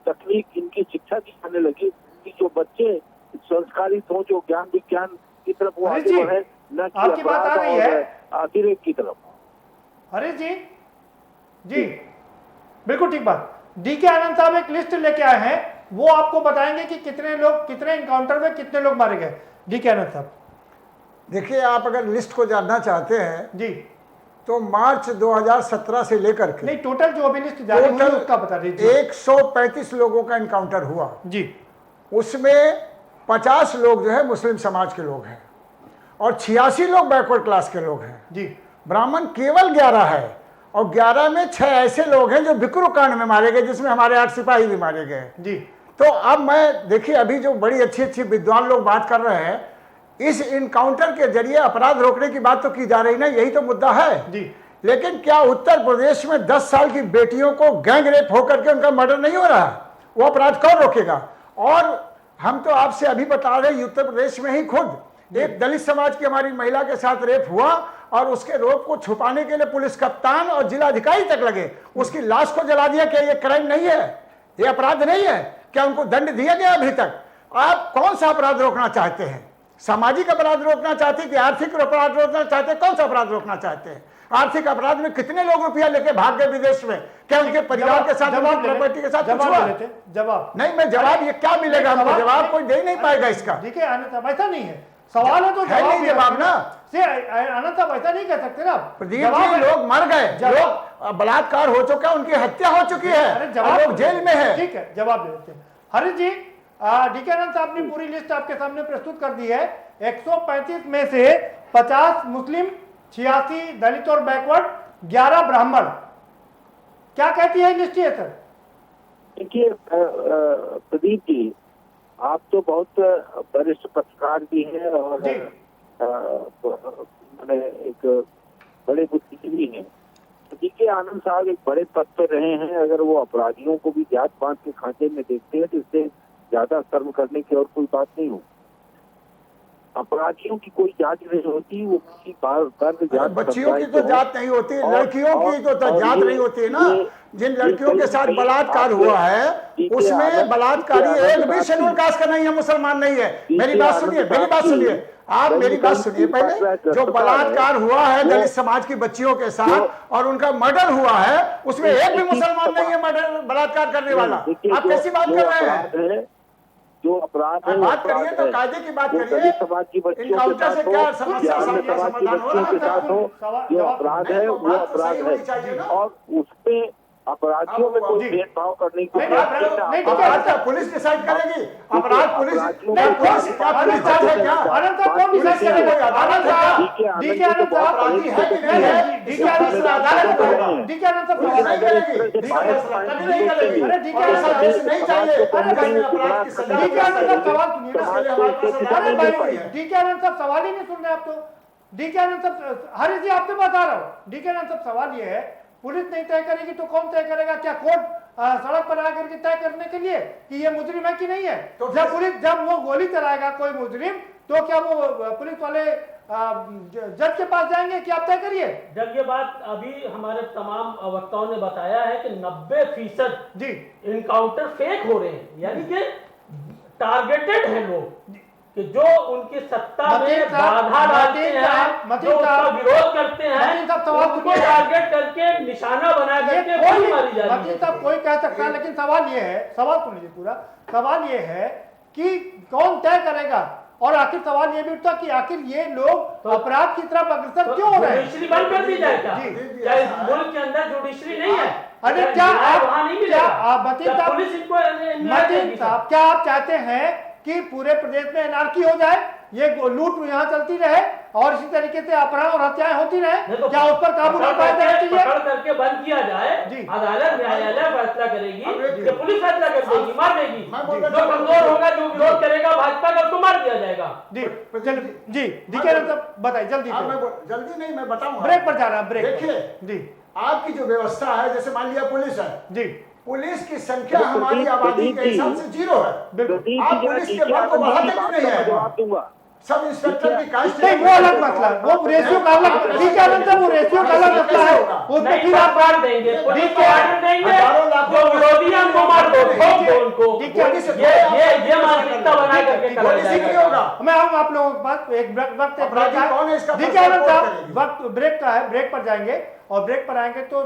तकनीक इनकी शिक्षा दी जाने लगी कि जो बच्चे संस्कारित हो, जो ज्ञान विज्ञान की तरफ वो आगे बढ़े, न कि अपराध और अतिरेक की तरफ। हरीश जी, बिल्कुल ठीक बात। डीके आनंद साहब एक लिस्ट लेके आए हैं, वो आपको बताएंगे कि कितने लोग, कितने इनकाउंटर में कितने लोग मारे गए। डीके आनंद साहब, देखिए, आप अगर लिस्ट को जानना चाहते हैं जी, तो मार्च 2017 से लेकर के नहीं, टोटल जो अभी लिस्ट जारी हुई है उसका बता दीजिए। 135 लोगों का इनकाउंटर हुआ जी। उसमें 50 लोग जो है मुस्लिम समाज के लोग हैं और 86 लोग बैकवर्ड क्लास के लोग हैं जी। ब्राह्मण केवल 11 है, और 11 में 6 ऐसे लोग हैं जो बिक्रू कांड में मारे गए, जिसमें हमारे 8 सिपाही भी मारे गए जी। तो अब मैं देखिए, अभी जो बड़ी अच्छी विद्वान लोग बात कर रहे हैं, इस इनकाउंटर के जरिए अपराध रोकने की बात तो की जा रही ना, यही तो मुद्दा है जी। लेकिन क्या उत्तर प्रदेश में 10 साल की बेटियों को गैंग रेप होकर के उनका मर्डर नहीं हो रहा? वो अपराध कौन रोकेगा? और हम तो आपसे अभी बता रहे हैं, उत्तर प्रदेश में ही खुद एक दलित समाज की हमारी महिला के साथ रेप हुआ और उसके रोप को छुपाने के लिए पुलिस कप्तान और जिलाधिकारी तक लगे, उसकी लाश को जला दिया। क्या ये क्राइम नहीं है? ये अपराध नहीं है? क्या उनको दंड दिया गया अभी तक? आप कौन सा अपराध रोकना चाहते हैं? सामाजिक अपराध रोकना चाहते हैं कि आर्थिक अपराध रोकना चाहते हैं? कौन सा अपराध रोकना चाहते हैं? आर्थिक अपराध में कितने लोग रुपया लेके भाग गए विदेश में? क्या उनके परिवार के साथ, प्रॉपर्टी के साथ जवाब नहीं? मैं जवाब, ये क्या मिलेगा हमको? जवाब कोई दे नहीं पाएगा इसका। देखिए आनंद साहब, ऐसा नहीं है, सवाल है तो जवाब ना। आनंद साहब ऐसा नहीं कह सकते ना। प्रदीप जी, लोग मर गए, लोग बलात्कार हो चुका है, उनकी हत्या हो चुकी है, लोग जेल में है। ठीक है, जवाब दे देते हैं। हरीश जी, डीके आनंद साहब ने पूरी लिस्ट आपके सामने प्रस्तुत कर दी है। 135 में से 50 मुस्लिम, 86 दलित और बैकवर्ड, 11 ब्राह्मण। क्या कहती है लिस्ट ये सर? देखिए प्रदीप जी, आप तो बहुत वरिष्ठ पत्रकार भी हैं और मैंने एक बड़े बुद्धिजीवी हैं। डीके आनंद साहब एक बड़े पद पर रहे हैं। अगर वो अपराधियों को भी जात पात के खाते में देखते हैं तो इससे ज्यादा शर्म करने की और कोई बात नहीं हो। अपराधियों की कोई जांच नहीं होती, वो किसी वर्ग जात बच्चियों की तो जात नहीं होती, लड़कियों की तो जात नहीं होती है ना। जिन लड़कियों के साथ बलात्कार हुआ है उसमें बलात्कारी एक भी शेड्यूल कास्ट का नहीं है, मुसलमान नहीं है। मेरी बात सुनिए, मेरी बात सुनिए, आप मेरी बात सुनिए पहले। जो बलात्कार हुआ है दलित समाज की बच्चियों के साथ और उनका मर्डर हुआ है, उसमें एक भी मुसलमान नहीं है मर्डर बलात्कार करने वाला। आप कैसी बात कर रहे हैं? जो अपराध है, बात करिए तो कायदे की बात करिए। समाज की बच्चियों इनकाउंटर से क्या समस्या समाज की बच्चियों के साथ हो, जो अपराध है वो अपराध है, और उसमें अपराधियों में कोई भेदभाव करने की अपराध पुलिस डिसाइड करेगी। अपराध पुलिस डिसाइड है क्या? कौन डिसाइड करेगा? अदालत डीके आनंद साहब अपराधी है कि नहीं है? डीके आनंद साहब अदालत करेगा। डीके आनंद साहब नहीं करेगी, कभी नहीं करेगी। अरे डीके आनंद साहब नहीं चाहिए। अपराध की सजा। डीके आनंद साहब सवाल सुनिए ना। अरे भाई डीके आनंद साहब सवाल ही नहीं सुन रहे आप तो। डीके आनंद साहब हरी जी आपसे बता रहा हूँ। डीके आनंद साहब सवाल ये है, पुलिस नहीं तय करेगी तो कौन तय करेगा? क्या कोर्ट सड़क पर आकर के तय करने के लिए कि ये मुजरिम है कि नहीं है? तो जब वो गोली चलाएगा कोई मुजरिम, तो क्या वो पुलिस वाले जज के पास जाएंगे कि आप तय करिए? जब ये बात अभी हमारे तमाम वक्ताओं ने बताया है कि 90% जी इनकाउंटर फेक हो रहे हैं, यानी कि टारगेटेड है लोग कि जो उनकी सत्ता में बाधा डालते हैं, जो उसका विरोध करते हैं, उनको टारगेट करके निशाना बना करके गोली मारी जा रही है। कोई कह सकता है, लेकिन सवाल ये है, सवाल सुन लीजिए पूरा। सवाल ये है कि कौन तय करेगा, और आखिर सवाल ये भी उठता कि आखिर ये लोग अपराध की तरफ अग्रसर क्यों हो रहे हैं? जुडिशरी बंद कर दी जाए क्या? क्या इस मुल्क के अंदर जुडिशरी नहीं है? अरे क्या आप चाहते हैं कि पूरे प्रदेश में एनार्की हो जाए, ये लूट यहाँ चलती रहे और इसी तरीके से अपराध और हत्याएं होती रहे? तो क्या उस पर काबू नहीं पाया जाना चाहिए? पकड़ करके बंद किया जाए, अदालत न्यायालय फैसला करेगी, कि पुलिस फैसला कर देगी, मार देगी। जो कमजोर होगा, जो विरोध करेगा भाजपा का, उसको मार दिया जाएगा। जी जी डीके बताइए जल्दी। जल्दी नहीं, मैं बताऊंगा। ब्रेक पर जा रहा है। ब्रेक देखिए जी, आपकी जो व्यवस्था है, जैसे मान लिया पुलिस है जी, पुलिस की संख्या हमारी आबादी के हिसाब से 0 है। आप पुलिस के बल को बढ़ाते क्यों नहीं है? सब इंस्पेक्टर की कास्ट नहीं, वो अलग मसला, वो रेशियो का अलग, ठीक है ना, वो रेशियो का अलग मसला है। उसमें फिर आप मार देंगे, पुलिस को ऑर्डर देंगे, जो विरोधी है उनको मार दो, ठोक दो उनको। ये मानसिकता बना करके करा जाएगा। मैं आऊंगा आप लोगों के पास। एक वक्त ब्रेक का है, ब्रेक पर जाएंगे और ब्रेक पर आएंगे तो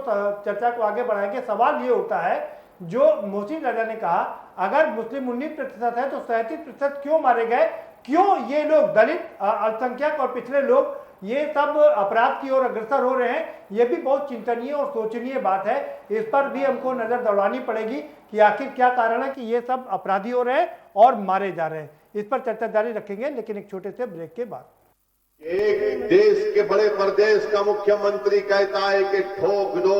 चर्चा को आगे बढ़ाएंगे। सवाल ये उठता है, जो मोहसिन रजा ने कहा, अगर मुस्लिम 19% है तो 37% क्यों मारे गए? क्यों ये लोग दलित, अल्पसंख्यक और पिछड़े लोग ये सब अपराध की ओर अग्रसर हो रहे हैं? ये भी बहुत चिंतनीय और सोचनीय बात है। इस पर भी हमको नजर दौड़ानी पड़ेगी कि आखिर क्या कारण है कि ये सब अपराधी हो रहे हैं और मारे जा रहे हैं। इस पर चर्चा जारी रखेंगे, लेकिन एक छोटे से ब्रेक के बाद। एक देश के बड़े प्रदेश का मुख्यमंत्री कहता है कि ठोक दो,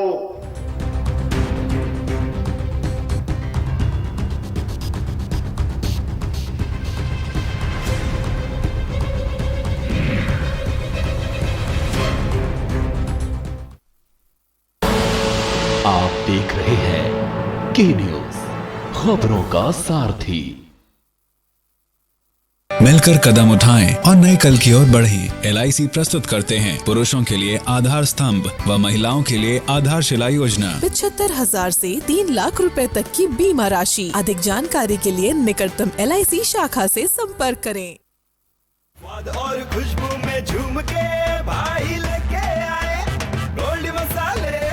आप देख रहे हैं के न्यूज, खबरों का सारथी। मिलकर कदम उठाएं और नए कल की ओर बढ़ें। LIC प्रस्तुत करते हैं पुरुषों के लिए आधार स्तंभ व महिलाओं के लिए आधारशिला योजना। 75,000 से 3 लाख रुपए तक की बीमा राशि। अधिक जानकारी के लिए निकटतम LIC शाखा से संपर्क करें। और खुशबू में झूम के भाई लेके आए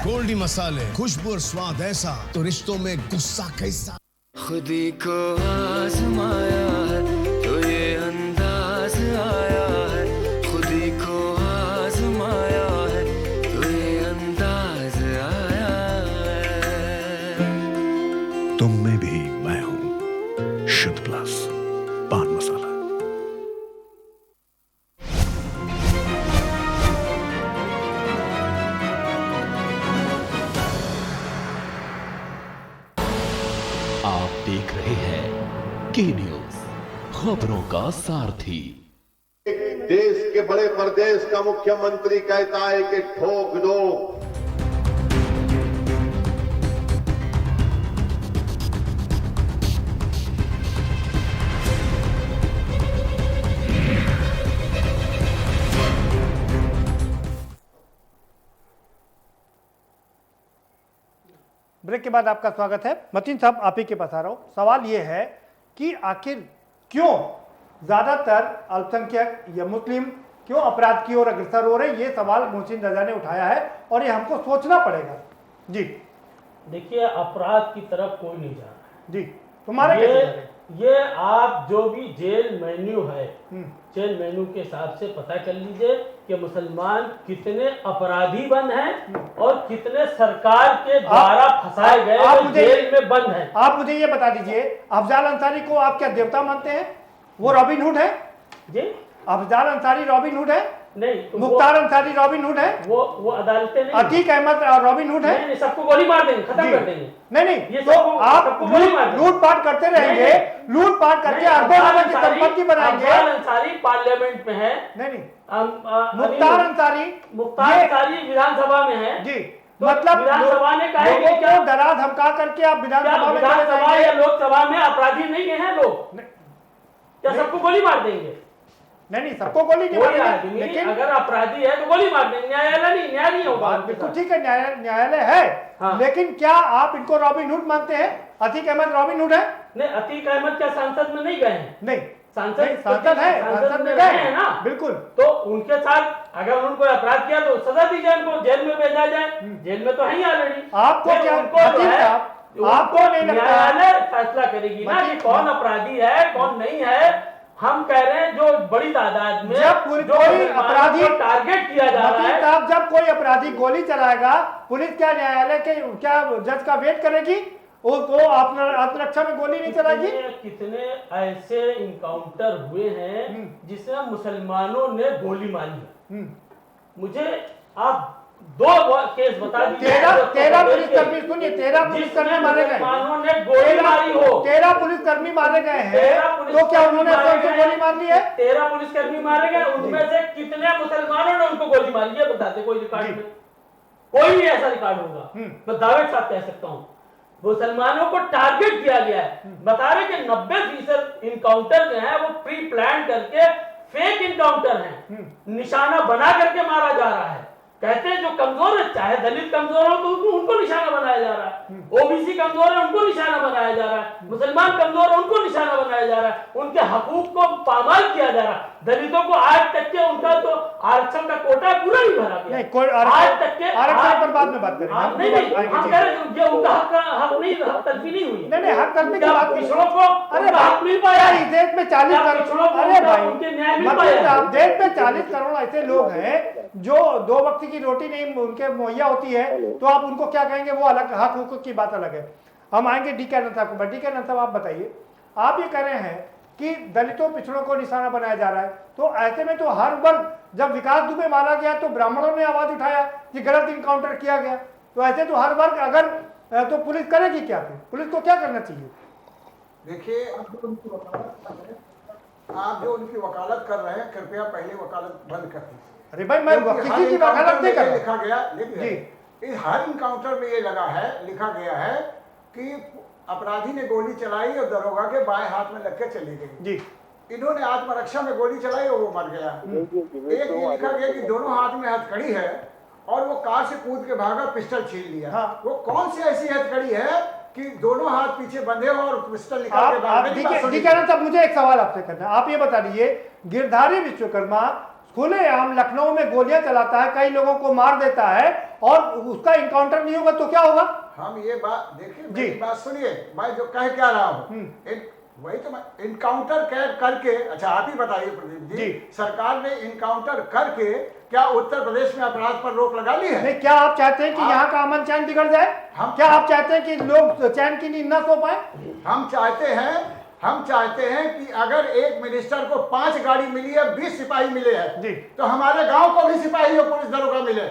गोल्डी मसाले, खुशबू और स्वाद ऐसा तो रिश्तों में गुस्सा कैसा। खुदी को आजमाया है तो ये अंदाज आया है, खुदी को आजमाया है तो ये अंदाज आया है। तुम में भी मैं हूँ, शुद्ध प्लस पान मसाला। आप देख रहे हैं के न्यूज, खबरों का सारथी। एक देश के बड़े प्रदेश का मुख्यमंत्री कहता है कि ठोक दो, ब्रेक के बाद आपका स्वागत है। मतीन साहब, आप ही के पास आ रहा हूँ। सवाल ये है कि आखिर क्यों ज़्यादातर अल्पसंख्यक या मुस्लिम क्यों अपराध की ओर अग्रसर हो रहे, ये सवाल मोहसिन रजा ने उठाया है और ये हमको सोचना पड़ेगा। जी देखिए, अपराध की तरफ कोई नहीं जा रहा जी, तुम्हारे ये आप जो भी जेल मेन्यू है, जेल मेन्यू के हिसाब से पता कर लीजिए कि मुसलमान कितने अपराधी बंद हैं और कितने सरकार के द्वारा फंसाए गए जेल में बंद हैं। आप मुझे ये बता दीजिए, अफजाल अंसारी को आप क्या देवता मानते हैं? वो रॉबिन हुड है जी? अफजाल अंसारी रॉबिन हुड है? नहीं। तो मुख्तार अंसारी रॉबिन हुड है? वो अदालतें नहीं। अतीक अहमद रॉबिन हुड है? नहीं, सबको गोली मार देंगे, खत्म कर देंगे। नहीं, ये तो आप लूटपाट करते रहेंगे, लूटपाट करके अरबों डॉलर की संपत्ति बनाएंगे। अफजाल अंसारी पार्लियामेंट में है। नहीं, मुख्तार अंसारी विधानसभा में है जी। तो मतलब विधानसभा ने कहा लोगों को डरा धमका करके आप विधानसभा या लोकसभा में अपराधी नहीं हैं लोग? क्या सबको गोली मार देंगे? नहीं, सबको गोली नहीं मारेंगे, लेकिन अगर अपराधी है तो गोली मार देंगे। न्याय नहीं होगा। बिल्कुल ठीक है, न्यायालय है। हाँ। लेकिन क्या आप इनको रॉबिन हुड मानते हैं? अतीक अहमद रॉबिन हुड है? नहीं, अतीक अहमद क्या सांसद में नहीं गए हैं? नहीं, सांसद है, सांसद में गए हैं ना। बिल्कुल। तो उनके साथ अगर उनको अपराध किया तो सजा दी जाए, उनको जेल में भेजा जाए। जेल में तो है ही ऑलरेडी। आपको क्या आपको नहीं लगता न्यायालय फैसला करेगी ना कि कौन अपराधी है कौन नहीं है? हम कह रहे हैं जो बड़ी तादाद में जब कोई अपराधी टारगेट किया जा रहा है, जब कोई अपराधी गोली चलाएगा, पुलिस क्या न्यायालय के क्या जज का वेट करेगी? वो आत्मरक्षा में गोली नहीं चलाएगी? कितने ऐसे इनकाउंटर हुए हैं जिसमें मुसलमानों ने गोली मारी है। मुझे आप 2 केस बता दीजिए। 13 पुलिसकर्मी, सुनिए, 13 पुलिसकर्मी मारे गए। ने गोली मारी हो। 13 पुलिसकर्मी मारे गए हैं, तो क्या उन्होंने गोली मार ली है? 13 पुलिसकर्मी मारे गए, उनमें से कितने मुसलमानों ने उनको गोली मारी है बताते? कोई रिकॉर्ड में कोई भी ऐसा रिकॉर्ड होगा? मैं दावे के साथ कह सकता हूँ मुसलमानों को टारगेट किया गया है। बता रहे कि 90% इनकाउंटर जो है वो प्री प्लान करके फेक इनकाउंटर हैं, निशाना बना करके मारा जा रहा है। कहते हैं जो कमजोर है, चाहे दलित कमजोर हो तो उनको निशाना बनाया जा रहा है, ओबीसी कमजोर है उनको निशाना बनाया जा रहा है, मुसलमान कमजोर है उनको निशाना बनाया जा रहा है, उनके हकूक को पामाल किया जा रहा है। दलितों को आज तक के उनका तो आरक्षण का कोटा पूरा नहीं भरा गया। आज तक के आरक्षण पर बाद में बात करेंगे। हम कह रहे हैं उनका हक नहीं, हक तलफी नहीं हुई। नहीं, हक तलफी की बात पिछड़ों को हक मिल पाया। देश में 40 करोड़, अरे भाई मतलब देश में 40 करोड़ ऐसे लोग हैं जो 2 वक्त की रोटी नहीं उनके मुहैया होती है, तो आप उनको क्या कहेंगे? वो अलग, हक हुकूक की बात अलग है। हम आएंगे डी के आनंद साहब को। डी के आनंद साहब, आप बताइए, आप ये कह रहे हैं कि दलितों पिछड़ों को निशाना बनाया जा रहा है, तो ऐसे में तो हर वर्ग, जब विकास दुबे मारा गया तो ब्राह्मणों ने आवाज उठाया कि गलत इनकाउंटर किया गया, तो ऐसे तो हर वर्ग अगर तो पुलिस करेगी क्या? फिर पुलिस को क्या करना चाहिए? देखिए, आप जो उनकी वकालत कर रहे हैं, कृपया पहले वकालत बंद कर दीजिए। अरे भाई, मैं किसी की वकालत नहीं कर रहा। लिखा गया इस हर इनकाउंटर में ये लगा है, लिखा गया है कि अपराधी ने गोली चलाई और दरोगा के बाएं हाथ में लग के चली गई जी। इन्होंने आत्मरक्षा में गोली चलाई और वो मर गया। एक ये लिखा गया कि दोनों हाथ में हथकड़ी है और वो कार से कूद के भागा, पिस्टल छीन लिया। हाँ। वो कौन सी ऐसी हथकड़ी है कि दोनों हाथ पीछे बंधे हो और पिस्टल निकाल के भाग? साहब, मुझे एक सवाल आपसे करना है। आप ये बता दीजिए, गिरधारी विश्वकर्मा खुलेआम लखनऊ में गोलियां चलाता है, कई लोगों को मार देता है और उसका इनकाउंटर नहीं होगा तो क्या होगा? हम ये बात देखिए, मेरी बात सुनिए, मैं जो कह क्या रहा हूँ वही तो मैं इनकाउंटर करके, अच्छा आप ही बताइए प्रदीप जी, सरकार ने इनकाउंटर करके क्या उत्तर प्रदेश में अपराध पर रोक लगा ली है? नहीं, क्या आप चाहते हैं कि यहाँ का अमन चैन बिगड़ जाए? क्या आप चाहते हैं कि लोग चैन की नींद न सो पाए? हम चाहते हैं कि अगर एक मिनिस्टर को 5 गाड़ी मिली है, 20 सिपाही मिले हैं, तो हमारे गांव को भी सिपाही और पुलिस दरोगा मिले।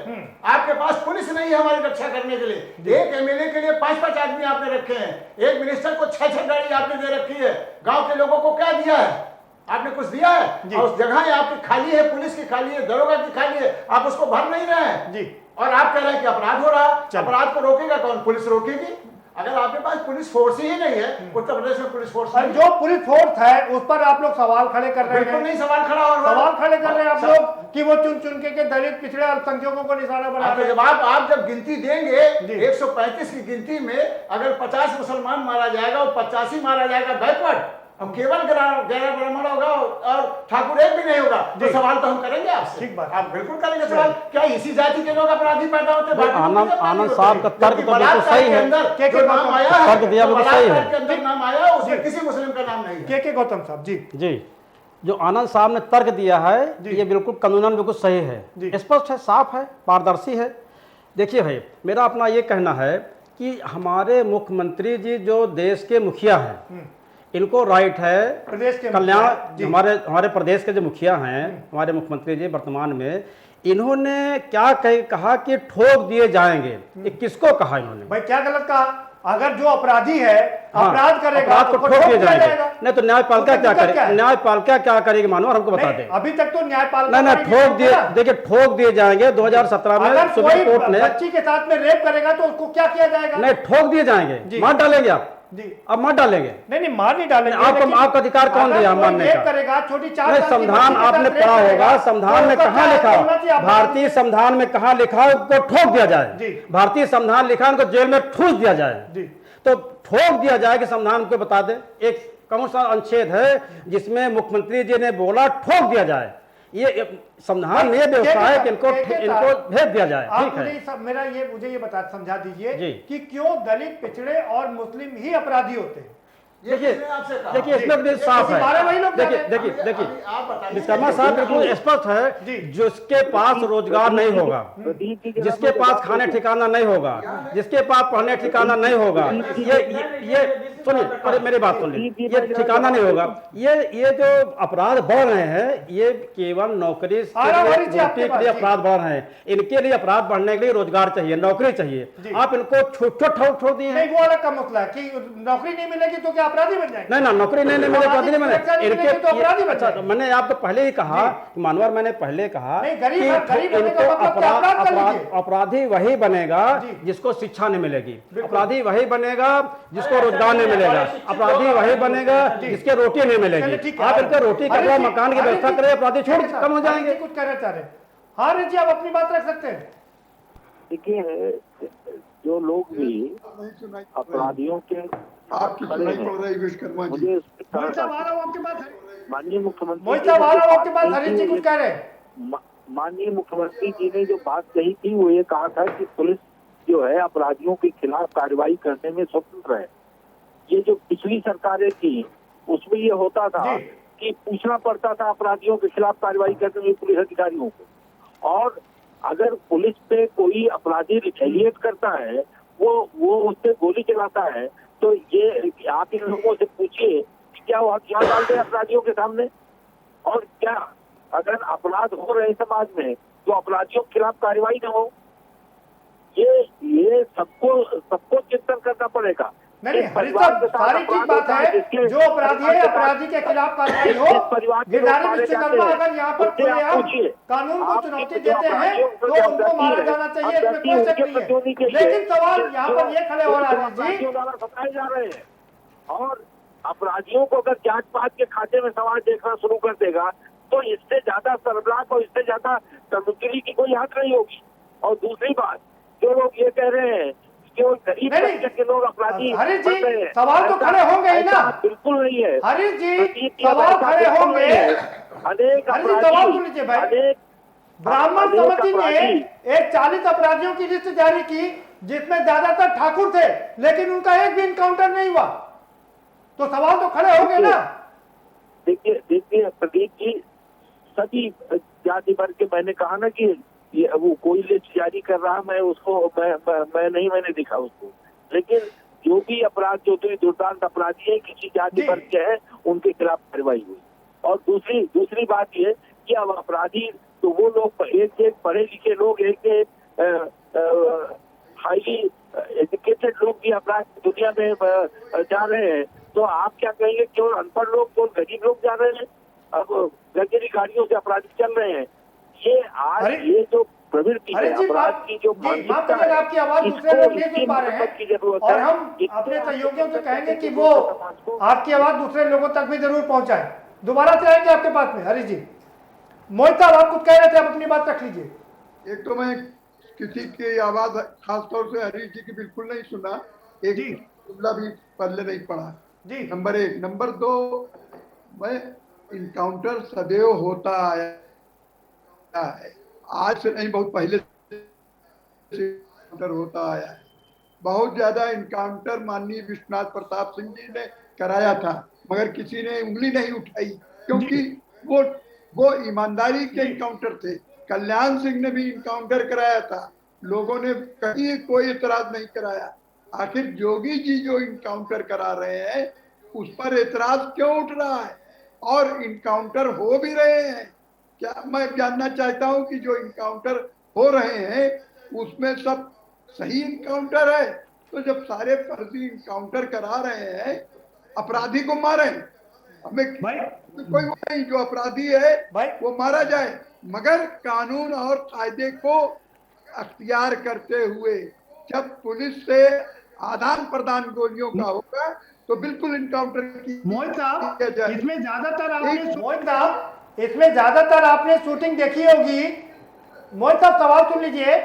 आपके पास पुलिस नहीं है हमारी रक्षा करने के लिए। एक एमएलए के लिए 5-5 आदमी आपने रखे हैं, एक मिनिस्टर को 6-6 गाड़ी आपने दे रखी है। गांव के लोगों को क्या दिया है? आपने कुछ दिया है? और उस जगह आपकी खाली है, पुलिस की खाली है, दरोगा की खाली है, आप उसको भर नहीं रहे हैं। और आप कह रहे हैं कि अपराध हो रहा है। अपराध को रोकेगा कौन? पुलिस रोकेगी। अगर आपके पास पुलिस फोर्स ही नहीं है, उत्तर प्रदेश में पुलिस फोर्स नहीं जो पुलिस फोर्स है उस पर आप लोग सवाल खड़े कर रहे हैं। बिल्कुल नहीं सवाल खड़ा हो रहा है। सवाल खड़े कर रहे हैं आप लोग कि वो चुन चुन के दलित पिछड़े अल्पसंख्यकों को निशाना बना रहे हैं। जब आप जब गिनती देंगे 135 की गिनती में अगर 50 मुसलमान मारा जाएगा और 85 मारा जाएगा बैकवर्ड, हम केवल गैर ब्राह्मण होगा और ठाकुर एक भी नहीं होगा, तो सवाल तो हम करेंगे आपसे। ठीक बात, आप बिल्कुल करेंगे सवाल। क्या इसी जाति के लोग अपराधी पैदा होते हैं? आनंद साहब का तर्क तो बिल्कुल सही है, जो नाम आया है, तर्क दिया बिल्कुल सही है, के अंदर नाम आया उसमें किसी मुस्लिम का नाम नहीं है। के गौतम साहब जी जी, जो आनंद साहब ने तर्क दिया है ये बिल्कुल कानूनन बिल्कुल सही है, स्पष्ट है, साफ है, पारदर्शी है। देखिए भाई, मेरा अपना ये कहना है कि हमारे मुख्यमंत्री जी जो देश के मुखिया हैं, इनको राइट है प्रदेश के कल्याण, हमारे प्रदेश के जो मुखिया हैं, हमारे मुख्यमंत्री जी वर्तमान में, इन्होंने क्या कहा कि ठोक दिए जाएंगे। ये किसको कहा इन्होंने? भाई क्या गलत कहा? अगर जो अपराधी है अपराध करेगा अपराध को ठोक दिए जाएंगे। नहीं तो न्यायपालिका क्या करेगी? न्यायपालिका क्या करेगी मानो, हमको बता दें। अभी तक तो न्यायपालिका नहीं ठोक दिए, देखिए ठोक दिए जाएंगे। 2017 में सुप्रीम कोर्ट ने बच्ची के साथ में रेप करेगा तो उसको क्या किया जाएगा? नहीं ठोक दिए जाएंगे, मार डालेंगे आप जी, अब मार डालेंगे। नहीं मार नहीं डालेंगे। आपका अधिकार कौन दिया मारने का? करेगा छोटी 4 नहीं, संविधान आपने पढ़ा होगा, संविधान में कहाँ लिखा, भारतीय संविधान में कहाँ लिखा उनको ठोक दिया जाए? भारतीय संविधान लिखा उनको जेल में ठूस दिया जाए। तो ठोक दिया जाए कि संविधान को बता दे एक कौन सा अनुच्छेद है जिसमें मुख्यमंत्री जी ने बोला ठोक दिया जाए? ये संविधान में व्यवस्था है कि इनको भेज दिया जाए। ठीक है, मुझे ये समझा दीजिए कि क्यों दलित पिछड़े और मुस्लिम ही अपराधी होते हैं? देखिए इसमें साफ है। देखिए विश्वकर्मा साहब बिल्कुल स्पष्ट है, जिसके पास रोजगार नहीं होगा, जिसके पास खाने ठिकाना नहीं होगा, जिसके पास पढ़ने ठिकाना नहीं होगा, ये सुनिए, अरे मेरी बात सुन लीजिए, ये ठिकाना नहीं होगा। ये जो अपराध बढ़ रहे हैं ये केवल नौकरी के लिए अपराध बढ़ रहे हैं। इनके लिए अपराध बढ़ने के लिए रोजगार चाहिए, नौकरी चाहिए। आप इनको छोड़ दिए हैं। वो अलग का मसला है कि नौकरी नहीं मिलेगी तो क्या अपराधी बन जाएंगे? नहीं ना, नौकरी नहीं मिले तो अपराधी इनके मैंने आपको पहले ही कहा, मानवर मैंने पहले कहा अपराधी वही बनेगा जिसको शिक्षा नहीं मिलेगी, अपराधी वही बनेगा जिसको रोजगार नहीं मिलेगा, अपराधी वही बनेगा जिसके रोटी नहीं मिलेगी। आप इनके रोटी कपड़ा मकान की व्यवस्था करें, अपराधी छोड़ कम हो जाएंगे। कुछ कहना चाह रहे? हाँ जी, आप अपनी बात रख सकते हैं। देखिए, जो लोग भी अपराधियों के आपकी सुनाई पड़ रही विश्वकर्मा जी, माननीय मुख्यमंत्री कुछ कह रहे? माननीय मुख्यमंत्री जी ने जो बात कही थी वो ये कहा था कि पुलिस जो है अपराधियों के खिलाफ कार्रवाई करने में स्वतंत्र है। ये जो पिछली सरकारें थी उसमें ये होता था कि पूछना पड़ता था अपराधियों के खिलाफ कार्रवाई करने में पुलिस अधिकारियों को, और अगर पुलिस पे कोई अपराधी रिटेलिएट करता है, वो उस पे गोली चलाता है, तो ये आप इन लोगों से पूछिए कि क्या वो हथियार डाल दे अपराधियों के सामने? और क्या अगर अपराध हो रहे समाज में तो अपराधियों के खिलाफ कार्रवाई न हो? ये सबको चिंतन करना पड़ेगा। नहीं, सारी ठीक बात है, जो अपराधी है अपराधी के खिलाफ कार्रवाई हो। अगर यहाँ पर कानून को चुनौती देते हैं तो उनको मारा जाना चाहिए, इसमें कोई शक नहीं है। लेकिन सवाल यहाँ पर ये खड़े हो रहा है बताए जा रहे हैं, और अपराधियों को अगर जांच पात के खाते में सवाल देखना शुरू कर देगा तो इससे ज्यादा सरबराह और इससे ज्यादा तमुद्री की कोई हद नहीं होगी। और दूसरी बात, जो लोग ये कह रहे हैं केवल गरीब के लोग अपराधी, हरीश जी सवाल तो खड़े होंगे ही ना? बिल्कुल नहीं है हरीश जी, सवाल खड़े होंगे। अनेक सवाल सुन लीजिए भाई, ब्राह्मण समिति ने एक 40 अपराधियों की लिस्ट जारी की जिसमें ज्यादातर ठाकुर थे, लेकिन उनका एक भी इनकाउंटर नहीं हुआ, तो सवाल तो खड़े होंगे ना? देखिए प्रदीप जी, सभी जाति वर्ग के, मैंने कहा ना कि ये वो कोई लिस्ट जारी कर रहा, मैं उसको मैंने देखा उसको, लेकिन जो भी अपराध, जो भी दुर्दांत अपराधी है किसी जाति वर्ग के हैं, उनके खिलाफ कार्रवाई हुई। और दूसरी बात ये कि अब अपराधी तो वो लोग एक पढ़े लिखे लोग, एक हाईली एजुकेटेड लोग भी अपराध दुनिया में जा रहे हैं, तो आप क्या कहेंगे केवल अनपढ़ लोग, केवल गरीब लोग जा रहे हैं? अब लग्जरी गाड़ियों से अपराधी चल रहे हैं। ये जो प्रवृत्ति है, अपराध की जो मानसिकता है, आपकी आवाज दूसरे लोग नहीं सुन पा रहे हैं और हम अपने सहयोगियों से कहेंगे कि वो आपकी आवाज दूसरे लोगों तक भी जरूर पहुंचाएं। दोबारा से आएंगे आपके पास में। हरीश जी, मोहित साहब आप कुछ कह रहे थे, आप अपनी बात रख लीजिए। एक तो मैं किसी की आवाज खासतौर से हरीश जी की बिल्कुल नहीं सुना, एक जुमला भी पहले नहीं पढ़ा जी। नंबर 1। नंबर 2, मैं इनकाउंटर सदैव होता आया है, आज से नहीं, बहुत पहले से इनकाउंटर होता आया है। बहुत ज्यादा इनकाउंटर माननीय विश्वनाथ प्रताप सिंह जी ने कराया था, मगर किसी ने उंगली नहीं उठाई, क्योंकि वो ईमानदारी के इनकाउंटर थे। कल्याण सिंह ने भी इनकाउंटर कराया था, लोगों ने कहीं कोई एतराज नहीं कराया। आखिर योगी जी जो इनकाउंटर करा रहे हैं उस पर एतराज क्यों उठ रहा है, और इनकाउंटर हो भी रहे हैं क्या? मैं जानना चाहता हूं कि जो इनकाउंटर हो रहे हैं उसमें सब सही इनकाउंटर है? तो जब सारे फर्जी इनकाउंटर करा रहे हैं, अपराधी को मारें, हमें कोई नहीं, जो अपराधी है वो मारा जाए, मगर कानून और कायदे को अख्तियार करते हुए जब पुलिस से आदान प्रदान गोलियों का होगा तो बिल्कुल इनकाउंटर की। मोहित साहब, इसमें ज्यादातर आपने शूटिंग देखी होगी। मोहित साहब सवाल सुन लीजिए,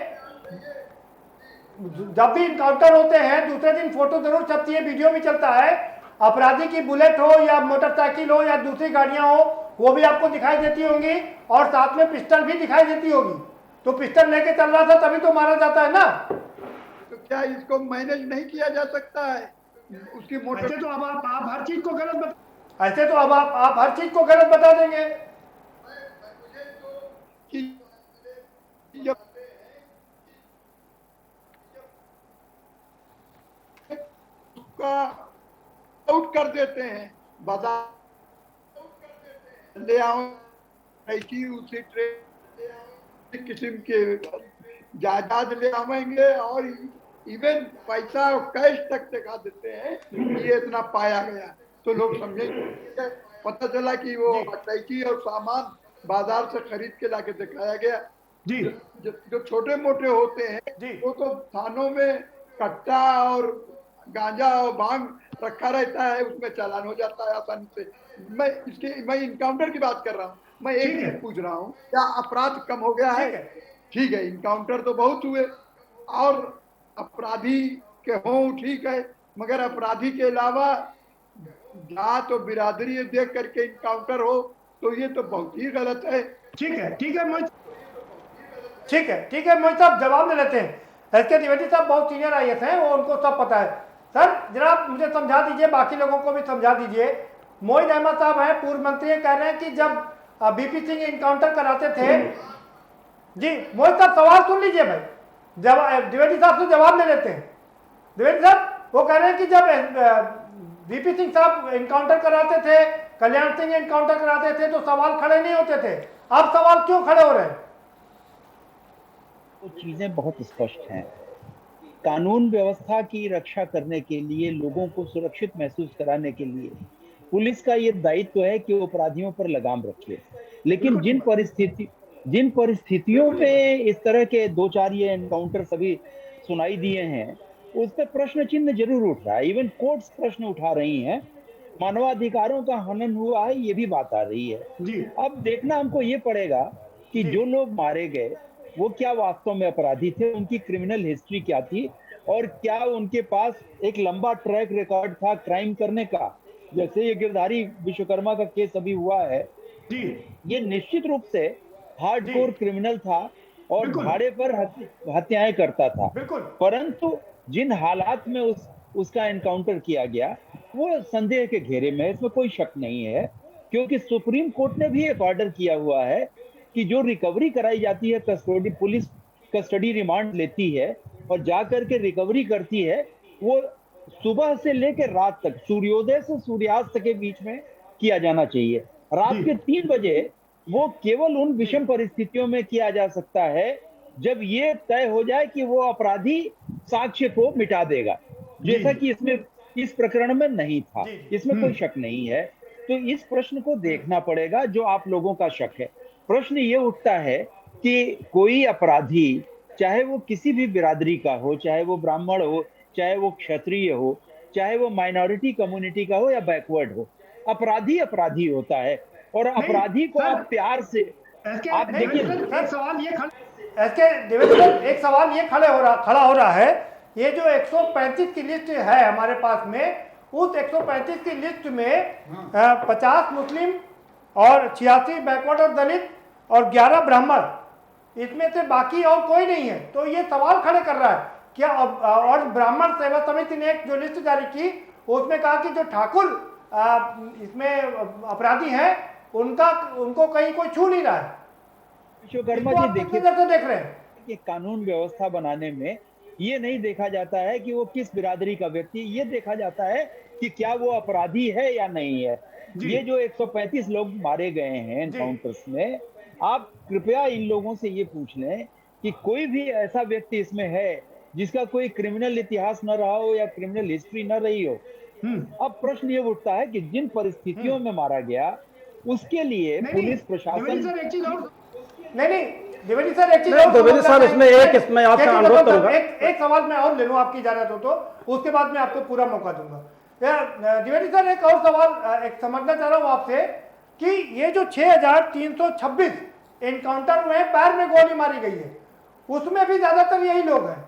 जब भी इनकाउंटर होते हैं दूसरे दिन फोटो जरूर छपती है, वीडियो भी चलता है। अपराधी की बुलेट हो या मोटरसाइकिल हो या दूसरी गाड़ियां हो, वो भी आपको दिखाई देती होंगी, और साथ में पिस्टल भी दिखाई देती होगी। तो पिस्टल लेके चल रहा था तभी तो मारा जाता है ना। तो क्या इसको मैनेज नहीं किया जा सकता है? उसकी मोटर ऐसे तो अब आप हर चीज को गलत आप हर चीज को गलत बता देंगे कि जब आउट कर देते हैं, बाजार ले आओ ऐसी उसी ट्रेन किस्म के जायदाद ले आवेंगे और इवन पैसा और कैश तक दिखा देते हैं कि ये इतना पाया गया, तो लोग समझेंगे। पता चला कि वो अटैची और सामान बाजार से खरीद के लाके दिखाया गया। जी, जो छोटे मोटे होते हैं वो तो थानों में कट्टा और गांजा और भांग रखा रहता है, उसमें चालान हो जाता है आसानी से। मैं इनकाउंटर की बात कर रहा हूँ। मैं एक चीज पूछ रहा हूँ, क्या अपराध कम हो गया है? ठीक है, इनकाउंटर तो बहुत हुए और अपराधी के हों, ठीक है, मगर अपराधी के अलावा जात और बिरादरी देख करके इनकाउंटर हो तो ये तो बहुत ही गलत है। ठीक है मोहित साहब, जवाब ले लेते हैं। एसके द्विवेदी साहब बहुत सीनियर आईएएस हैं, वो उनको सब पता है। सर जनाब मुझे समझा दीजिए, बाकी लोगों को भी समझा दीजिए। मोहित अहमद साहब हैं, पूर्व मंत्री, कह रहे हैं कि जब बीपी सिंह इनकाउंटर कराते थे। जी मोहित साहब सवाल सुन लीजिए भाई, द्विवेदी साहब से जवाब ले लेते हैं। द्विवेदी साहब वो कह रहे हैं कि जब बीपी सिंह साहब इनकाउंटर कराते थे, कल्याण सिंह इनकाउंटर कराते थे तो सवाल खड़े नहीं होते थे, अब सवाल क्यों खड़े हो रहे हैं? तो चीजें बहुत स्पष्ट हैं। कानून व्यवस्था की रक्षा करने के लिए, लोगों को सुरक्षित महसूस कराने के लिए पुलिस का ये दायित्व है कि वो अपराधियों पर लगाम रखे। लेकिन जिन परिस्थितियों में इस तरह के 2-4 ये एनकाउंटर सभी सुनाई दिए हैं, उस पर प्रश्न चिन्ह जरूर उठ रहा है। इवन कोर्ट्स प्रश्न उठा रही हैं, मानवाधिकारों का हनन हुआ है, ये भी बात आ रही है। अब देखना हमको ये पड़ेगा कि जो लोग मारे गए वो क्या वास्तव में अपराधी थे, उनकी क्रिमिनल हिस्ट्री क्या थी, और क्या उनके पास एक लंबा ट्रैक रिकॉर्ड था क्राइम करने का। जैसे ये गिरधारी विश्वकर्मा का केस अभी हुआ है, ये निश्चित रूप से हार्डकोर क्रिमिनल था और भाड़े पर हत्याएं करता था, परंतु जिन हालात में उसका एनकाउंटर किया गया वो संदेह के घेरे में है, इसमें कोई शक नहीं है। क्योंकि सुप्रीम कोर्ट ने भी एक ऑर्डर किया हुआ है कि जो रिकवरी कराई जाती है, पुलिस कस्टडी रिमांड लेती है और जाकर के रिकवरी करती है, वो सुबह से लेकर रात तक, सूर्योदय से सूर्यास्त के बीच में किया जाना चाहिए। रात के 3 बजे वो केवल उन विषम परिस्थितियों में किया जा सकता है जब ये तय हो जाए कि वो अपराधी साक्ष्य को मिटा देगा, जैसा कि इसमें इस प्रकरण में नहीं था। इसमें कोई शक नहीं है। तो इस प्रश्न को देखना पड़ेगा जो आप लोगों का शक है। प्रश्न ये उठता है कि कोई अपराधी, चाहे वो किसी भी बिरादरी का हो, चाहे वो ब्राह्मण हो, चाहे वो क्षत्रिय हो, चाहे वो माइनॉरिटी कम्युनिटी का हो या बैकवर्ड हो, अपराधी अपराधी होता है। और अपराधी को आप प्यार से आप देखिए, एक सवाल ये खड़ा हो रहा है, ये जो 135 की लिस्ट है हमारे पास में, उस 135 की लिस्ट में 50 मुस्लिम और 86 बैकवर्ड और दलित और 11 ब्राह्मण, इसमें से बाकी और कोई नहीं है। तो ये सवाल खड़े कर रहा है क्या। और ब्राह्मण सेवा समिति ने एक जो लिस्ट जारी की उसमें कहा कि जो ठाकुर इसमें अपराधी हैं उनको कहीं कोई छू नहीं रहा है। विश्वकर्मा जी देखिए, देख रहे हैं कि कानून व्यवस्था बनाने में ये नहीं देखा जाता है कि वो किस बिरादरी का व्यक्ति, ये देखा जाता है कि क्या वो अपराधी है या नहीं है। ये जो 135 लोग मारे गए हैं एनकाउंटर्स में, आप कृपया इन लोगों से ये पूछ लें कि कोई भी ऐसा व्यक्ति इसमें है जिसका कोई क्रिमिनल इतिहास न रहा हो या क्रिमिनल हिस्ट्री न रही हो। अब प्रश्न ये उठता है कि जिन परिस्थितियों में मारा गया उसके लिए पुलिस प्रशासन द्विवेदी सर इसमें आपका अनुरोध करूंगा, एक सवाल मैं और ले लूं आपकी इजाजत हो तो, उसके बाद मैं आपको पूरा मौका दूंगा। द्विवेदी सर एक और सवाल एक समझना चाह रहा हूं आपसे कि ये जो 6326 एनकाउंटर हुए हैं, पैर में गोली मारी गई है, उसमें भी ज्यादातर यही लोग हैं।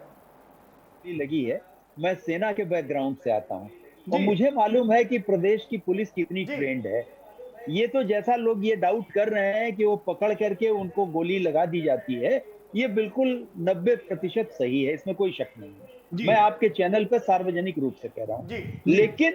लगी है, मैं सेना के बैकग्राउंड से आता हूँ और मुझे मालूम है कि प्रदेश की पुलिस कितनी ट्रेंड है। ये तो जैसा लोग ये डाउट कर रहे हैं कि वो पकड़ करके उनको गोली लगा दी जाती है, ये बिल्कुल 90% सही है, इसमें कोई शक नहीं है। मैं आपके चैनल पे सार्वजनिक रूप से कह रहा हूँ। लेकिन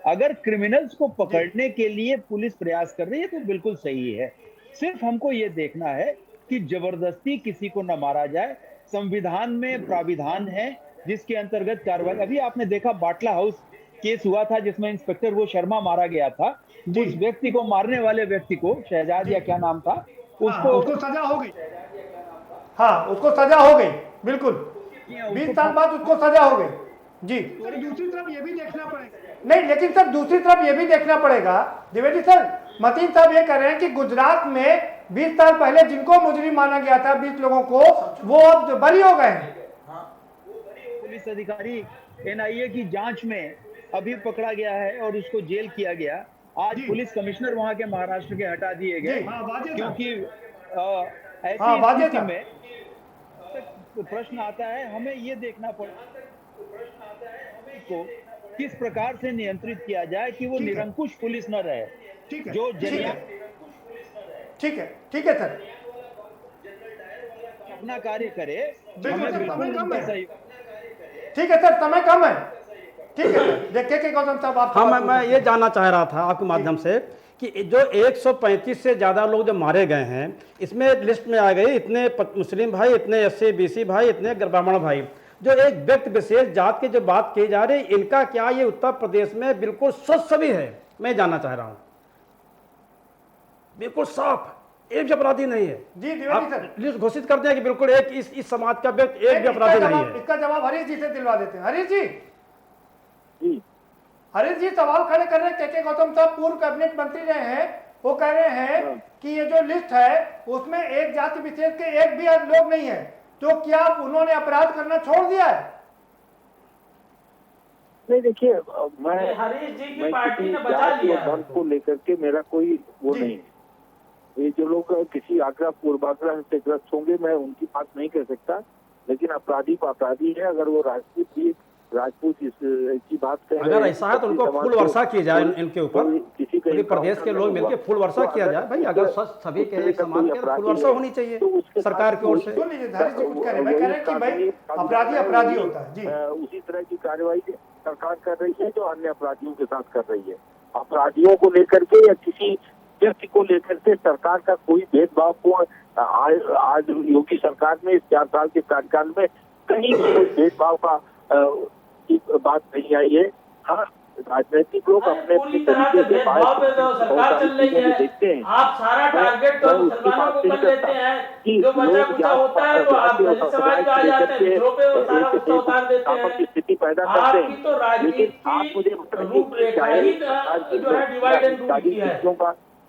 अगर क्रिमिनल्स को पकड़ने के लिए पुलिस प्रयास कर रही है तो बिल्कुल सही है। सिर्फ हमको ये देखना है कि जबरदस्ती किसी को न मारा जाए। संविधान में प्राविधान है जिसके अंतर्गत कार्रवाई, अभी आपने देखा बाटला हाउस केस हुआ था जिसमें इंस्पेक्टर वो शर्मा मारा गया था। उस व्यक्ति को, मारने वाले व्यक्ति को, शहजाद या क्या नाम था, उसको सजा हो गई। हाँ, उसको सजा हो गई, बिल्कुल 20 साल बाद उसको सजा हो गई जी। दूसरी तरफ ये भी देखना पड़ेगा। नहीं, लेकिन सर दूसरी तरफ ये भी देखना पड़ेगा द्विवेदी सर, मतीन साहब ये कह रहे हैं कि गुजरात में 20 साल पहले जिनको मुजरिम माना गया था 20 लोगों को, वो अब बरी हो गए हैं। पुलिस अधिकारी एनआईए की जांच में अभी पकड़ा गया है और उसको जेल किया गया। आज पुलिस कमिश्नर वहां के महाराष्ट्र के हटा दिए गए क्योंकि ऐसी स्थिति में प्रश्न आता है, हमें ये देखना पड़ेगा को किस प्रकार से नियंत्रित किया जाए कि वो निरंकुश पुलिस न रहे। जो ठीक है सर, अपना कार्य करे। ठीक है सर, समय कम है। ठीक है, देखिए कि गौतम साहब आप। हाँ, मैं ये जानना चाह रहा था आपके माध्यम से कि जो 135 से ज़्यादा लोग जो मारे गए हैं, इसमें लिस्ट में आ गए इतने मुस्लिम भाई, इतने एससी बीसी भाई, इतने ब्राह्मण भाई। जो एक व्यक्ति विशेष जात की जो बात की जा रही है, इनका क्या ये उत्तर प्रदेश में बिल्कुल स्वच्छ सभी है? मैं जानना चाह रहा हूँ। बिल्कुल साफ, एक भी अपराधी नहीं है जी। द्विवेदी सर लिस्ट घोषित करते हैं कि बिल्कुल एक इस समाज का व्यक्ति एक भी अपराधी नहीं है। इसका जवाब हरीश जी से दिलवा देते हैं। हरीश जी सवाल खड़े कर रहे हैं। के गौतम साहब पूर्व कैबिनेट मंत्री रहे हैं, वो कह रहे हैं कि ये जो लिस्ट है उसमें एक जाति विशेष के एक भी लोग नहीं है, तो क्या उन्होंने अपराध करना छोड़ दिया है? नहीं, देखिए मैं हरीश जी की पार्टी ने बचा लिया धर्म को लेकर के मेरा कोई वो नहीं है। ये जो लोग किसी आग्रह पूर्वाग्रह से ग्रस्त होंगे, मैं उनकी बात नहीं कर सकता, लेकिन अपराधी को अपराधी है। अगर वो राजपूत की बात करें, अगर ऐसा है तो उनको फूल वर्षा की जाए इनके ऊपर, पूरे प्रदेश के लोग मिलकर फूल वर्षा किया जाए। भाई अगर सभी के एक समान के फूल वर्षा होनी चाहिए सरकार की ओर से। अपराधी होता है जी। उसी तरह की कार्रवाई सरकार कर रही है जो अन्य अपराधियों के साथ कर रही है। अपराधियों को लेकर के या किसी व्यक्ति को लेकर के सरकार का कोई भेदभाव को आज योगी सरकार में इस 4 साल के कार्यकाल में कहीं कोई भेदभाव का बात नहीं आई है। हाँ, राजनीतिक लोग अपने तरीके से सरकार चल रही है, देखते हैं। आप सारा टारगेट तो मुसलमानों को कर लेते हैं, जो बचा कुचा होता है वो आप दलित समाज पे आ जाते हैं, दूसरों पे वो सारा गुस्सा उतार देते हैं। स्थिति पैदा करते हैं। आपकी तो राजनीति की रूपरेखा ही जो है डिवाइड एंड रूल की है।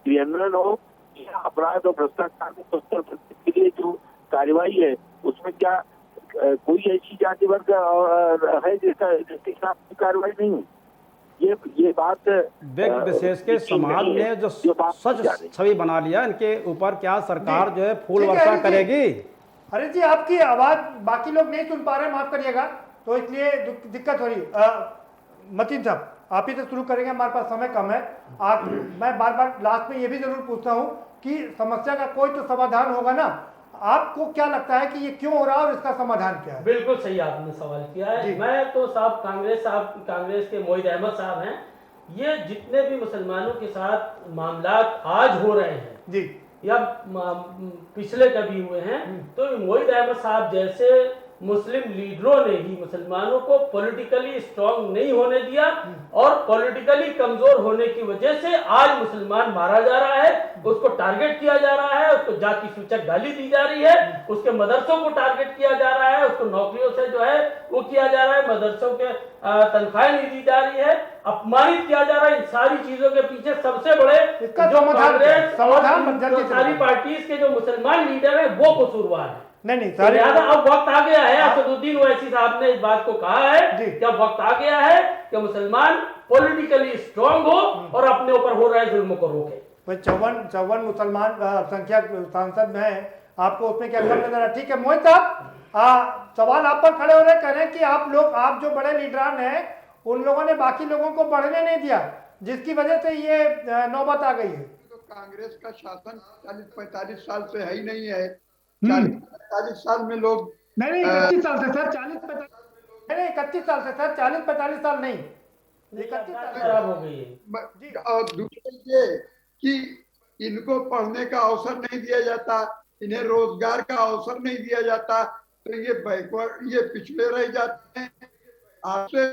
क्रियान्वयन हो, अपराध और भ्रष्टाचार में उत्तर प्रदेश के लिए जो कार्यवाही है उसमें क्या कोई ऐसी जाति वर्ग है जिसके खिलाफ कार्रवाई नहीं हुई? ये बात व्यक्ति विशेष के समाज ने जो सच छवि बना लिया, इनके ऊपर क्या सरकार जो है फूल वर्षा करेगी? अरे जी, आपकी आवाज बाकी लोग नहीं सुन पा रहे, माफ करिएगा, तो इसलिए दिक्कत हो रही है। मतीन साहब, आप ही तो शुरू करेंगे, हमारे पास समय कम है। मैं बार बार लास्ट में ये भी जरूर पूछता हूँ कि समस्या का कोई तो समाधान होगा ना। आपको क्या लगता है कि ये क्यों हो रहा है और इसका समाधान क्या है? बिल्कुल सही आपने सवाल किया है। मैं तो कांग्रेस के मोहित अहमद साहब हैं, ये जितने भी मुसलमानों के साथ मामला आज हो रहे हैं जी या पिछले कभी हुए हैं, तो मोहित अहमद साहब जैसे मुस्लिम लीडरों ने ही मुसलमानों को पॉलिटिकली स्ट्रांग नहीं होने दिया और पॉलिटिकली कमजोर होने की वजह से आज मुसलमान मारा जा रहा है, उसको टारगेट किया जा रहा है, उसको जाति सूचक गाली दी जा रही है, उसके मदरसों को टारगेट किया जा रहा है, उसको नौकरियों से जो है वो किया जा रहा है, मदरसों के तनख्वाहें नहीं दी जा रही है, अपमानित किया जा रहा है। इन सारी चीजों के पीछे सबसे बड़े जो कांग्रेस और सारी पार्टीज के जो मुसलमान लीडर है वो कसूरवार है। नहीं तो लिहाजा अब वक्त आ गया है, असदुद्दीन ओवैसी साहब ने इस बात को कहा है कि अब वक्त आ गया है कि मुसलमान पॉलिटिकली स्ट्रांग हो और अपने ऊपर हो रहे जुल्म को रोके। 54 मुसलमान संख्या सांसद में आपको उसमें क्या कम नजर? ठीक है मोहित साहब, सवाल आप पर खड़े हो रहे, कह रहे हैं कि आप जो बड़े लीडरान हैं उन लोगों ने बाकी लोगों को बढ़ने नहीं दिया, जिसकी वजह से ये नौबत आ गई है। तो कांग्रेस का शासन 40-45 साल से है ही नहीं है। 40-45 साल में लोग नहीं 31 साल से सर, 31 साल से सर, 40-45 साल नहीं, 31 साल खराब हो गई है। और दूसरा ये कि इनको पढ़ने का अवसर नहीं दिया जाता, इन्हें रोजगार का अवसर नहीं दिया जाता, तो ये बैकवर्ड, ये पिछड़े रह जाते हैं, आपसे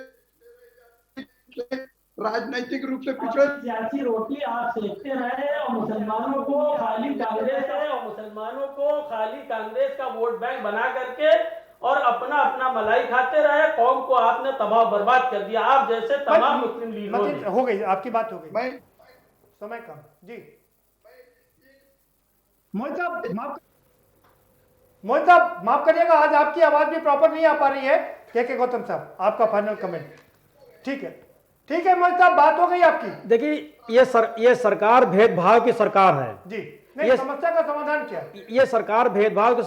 राजनीतिक रूप से पिछड़े। सियासी रोटी आप सेकते रहे और मुसलमानों को खाली कांग्रेस है और मुसलमानों को खाली कांग्रेस का वोट बैंक बना करके और अपना अपना मलाई खाते रहे, कौम को आपने तबाह बर्बाद कर दिया। आप जैसे तमाम मुस्लिम लीडरों ने। हो गई आपकी बात, हो गई, समय कम जी। मोहित साहब माफ करिएगा, आज आपकी आवाज भी प्रॉपर नहीं आ पा रही है। के गौतम साहब, आपका फाइनल कमेंट। ठीक है मोहित साहब, बात हो गई आपकी। देखिए ये सरकार भेदभाव की सरकार है जी। नहीं, समस्या का समाधान क्या? ये सरकार भेदभाव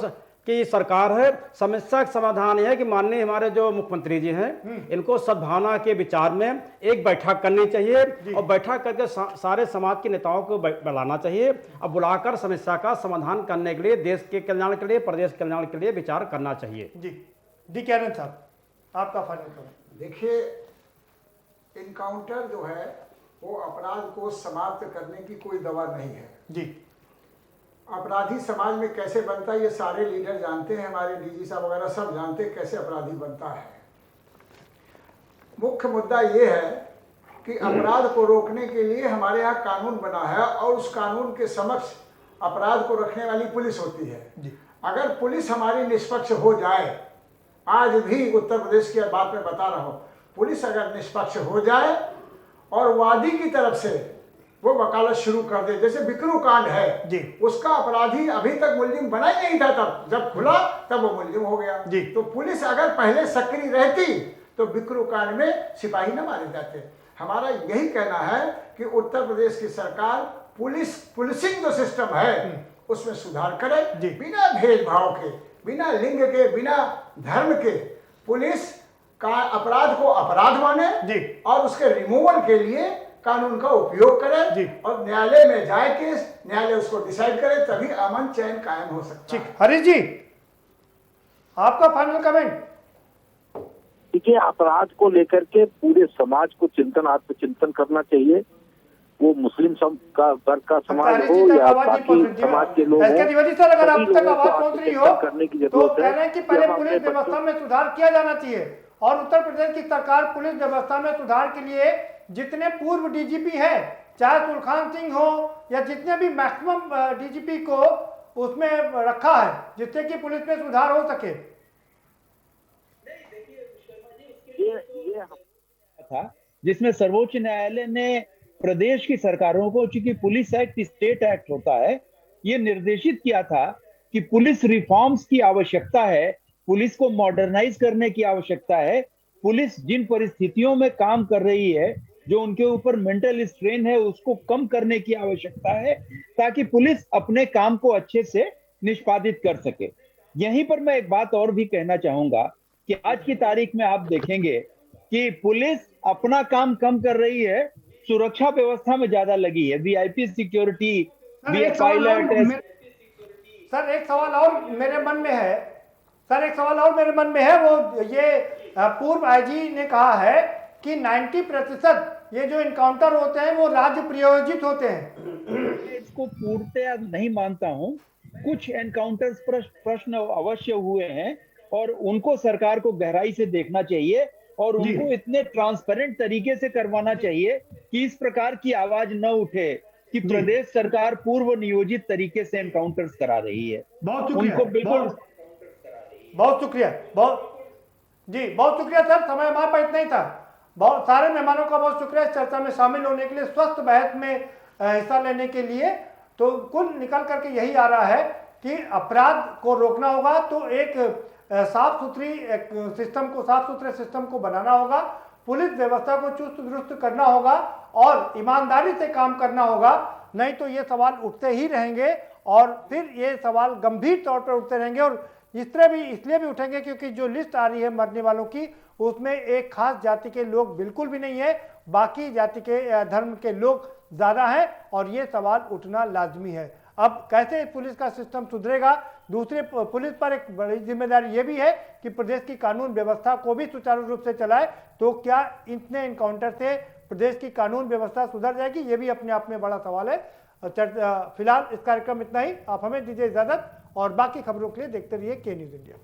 की सरकार है। समस्या का समाधान यह है कि माननीय हमारे जो मुख्यमंत्री जी हैं, इनको सद्भावना के विचार में एक बैठक करनी चाहिए और बैठक करके सारे समाज के नेताओं को बुलाना चाहिए और बुलाकर समस्या का समाधान करने के लिए, देश के कल्याण के लिए, प्रदेश के कल्याण के लिए विचार करना चाहिए। जी कैरन साहब, आपका फाइनल कमेंट। देखिए, इनकाउंटर जो है वो अपराध को समाप्त करने की कोई दवा नहीं है जी। अपराधी समाज में कैसे बनता है ये सारे लीडर जानते हैं, हमारे डीजी साहब वगैरह सब जानते हैं कैसे अपराधी बनता है। मुख्य मुद्दा ये है कि अपराध को रोकने के लिए हमारे यहाँ कानून बना है और उस कानून के समक्ष अपराध को रखने वाली पुलिस होती है जी। अगर पुलिस हमारी निष्पक्ष हो जाए, आज भी उत्तर प्रदेश की बात मैं बता रहा हूँ, पुलिस अगर निष्पक्ष हो जाए और वादी की तरफ से वो वकालत शुरू कर दे, जैसे बिकरू कांड है जी, उसका अपराधी अभी तक मुलजिम बना ही नहीं था, तब जब खुला तब वो मुलजिम हो गया जी। तो पुलिस अगर पहले सक्रिय रहती तो बिकरू कांड में सिपाही न मारे जाते। हमारा यही कहना है कि उत्तर प्रदेश की सरकार पुलिसिंग जो सिस्टम है उसमें सुधार करे, बिना भेदभाव के, बिना लिंग के, बिना धर्म के, पुलिस का अपराध को अपराध माने जी और उसके रिमूवल के लिए कानून का उपयोग करे जी और न्यायालय में जाए केस, न्यायालय उसको डिसाइड करे, तभी अमन चैन कायम हो सकता है। हरीश जी, आपका फाइनल कमेंट। देखिए, अपराध को लेकर के पूरे समाज को आत्मचिंतन करना चाहिए। वो मुस्लिम वर्ग का समाज हो या बाकी समाज के लोग सर, अगर आप तक आवाज पहुंच रही हो तो कह रहे हैं कि पहले पुलिस व्यवस्था में सुधार किया जाना चाहिए और उत्तर प्रदेश की सरकार पुलिस व्यवस्था में सुधार के लिए जितने पूर्व डीजीपी हैं, चाहे सुलखान सिंह हो या जितने भी मैक्सिमम डीजीपी को उसमें रखा है जिससे कि पुलिस में सुधार हो सके। ये था जिसमें सर्वोच्च न्यायालय ने प्रदेश की सरकारों को, चूंकि पुलिस एक्ट स्टेट एक्ट होता है, ये निर्देशित किया था कि पुलिस रिफॉर्म्स की आवश्यकता है, पुलिस को मॉडर्नाइज करने की आवश्यकता है, पुलिस जिन परिस्थितियों में काम कर रही है, जो उनके ऊपर मेंटल स्ट्रेन है, उसको कम करने की आवश्यकता है, ताकि पुलिस अपने काम को अच्छे से निष्पादित कर सके। यहीं पर मैं एक बात और भी कहना चाहूंगा कि आज की तारीख में आप देखेंगे कि पुलिस अपना काम कम कर रही है, सुरक्षा व्यवस्था में ज्यादा लगी है, वीआईपी सिक्योरिटी, पायलट। सर एक सवाल और मेरे मन में है, वो ये पूर्व आईजी ने कहा है कि 90% ये जो इनकाउंटर होते हैं वो राज्य प्रायोजित होते हैं। इसको पूर्णतया नहीं मानता हूं। कुछ एनकाउंटर्स प्रश्न अवश्य हुए हैं और उनको सरकार को गहराई से देखना चाहिए और उनको इतने ट्रांसपेरेंट तरीके से करवाना चाहिए कि इस प्रकार की आवाज न उठे कि प्रदेश सरकार पूर्व नियोजित तरीके से एनकाउंटर्स करा रही है। उनको बिल्कुल बहुत शुक्रिया सर, समय हमारे पास इतना ही था। बहुत सारे मेहमानों का बहुत शुक्रिया इस चर्चा में शामिल होने के लिए, स्वस्थ बहस में हिस्सा लेने के लिए। तो कुल निकल करके यही आ रहा है कि अपराध को रोकना होगा तो एक साफ सुथरे सिस्टम को बनाना होगा, पुलिस व्यवस्था को चुस्त दुरुस्त करना होगा और ईमानदारी से काम करना होगा। नहीं तो ये सवाल उठते ही रहेंगे और फिर ये सवाल गंभीर तौर पर उठते रहेंगे और इसलिए भी उठेंगे क्योंकि जो लिस्ट आ रही है मरने वालों की, उसमें एक खास जाति के लोग बिल्कुल भी नहीं है, बाकी जाति के धर्म के लोग ज़्यादा हैं और ये सवाल उठना लाजमी है। अब कैसे पुलिस का सिस्टम सुधरेगा? दूसरे पुलिस पर एक बड़ी जिम्मेदारी ये भी है कि प्रदेश की कानून व्यवस्था को भी सुचारू रूप से चलाए। तो क्या इतने इनकाउंटर से प्रदेश की कानून व्यवस्था सुधर जाएगी? ये भी अपने आप में बड़ा सवाल है। फिलहाल इस कार्यक्रम इतना ही। आप हमें दीजिए इजाजत और बाकी खबरों के लिए देखते रहिए के न्यूज़ इंडिया।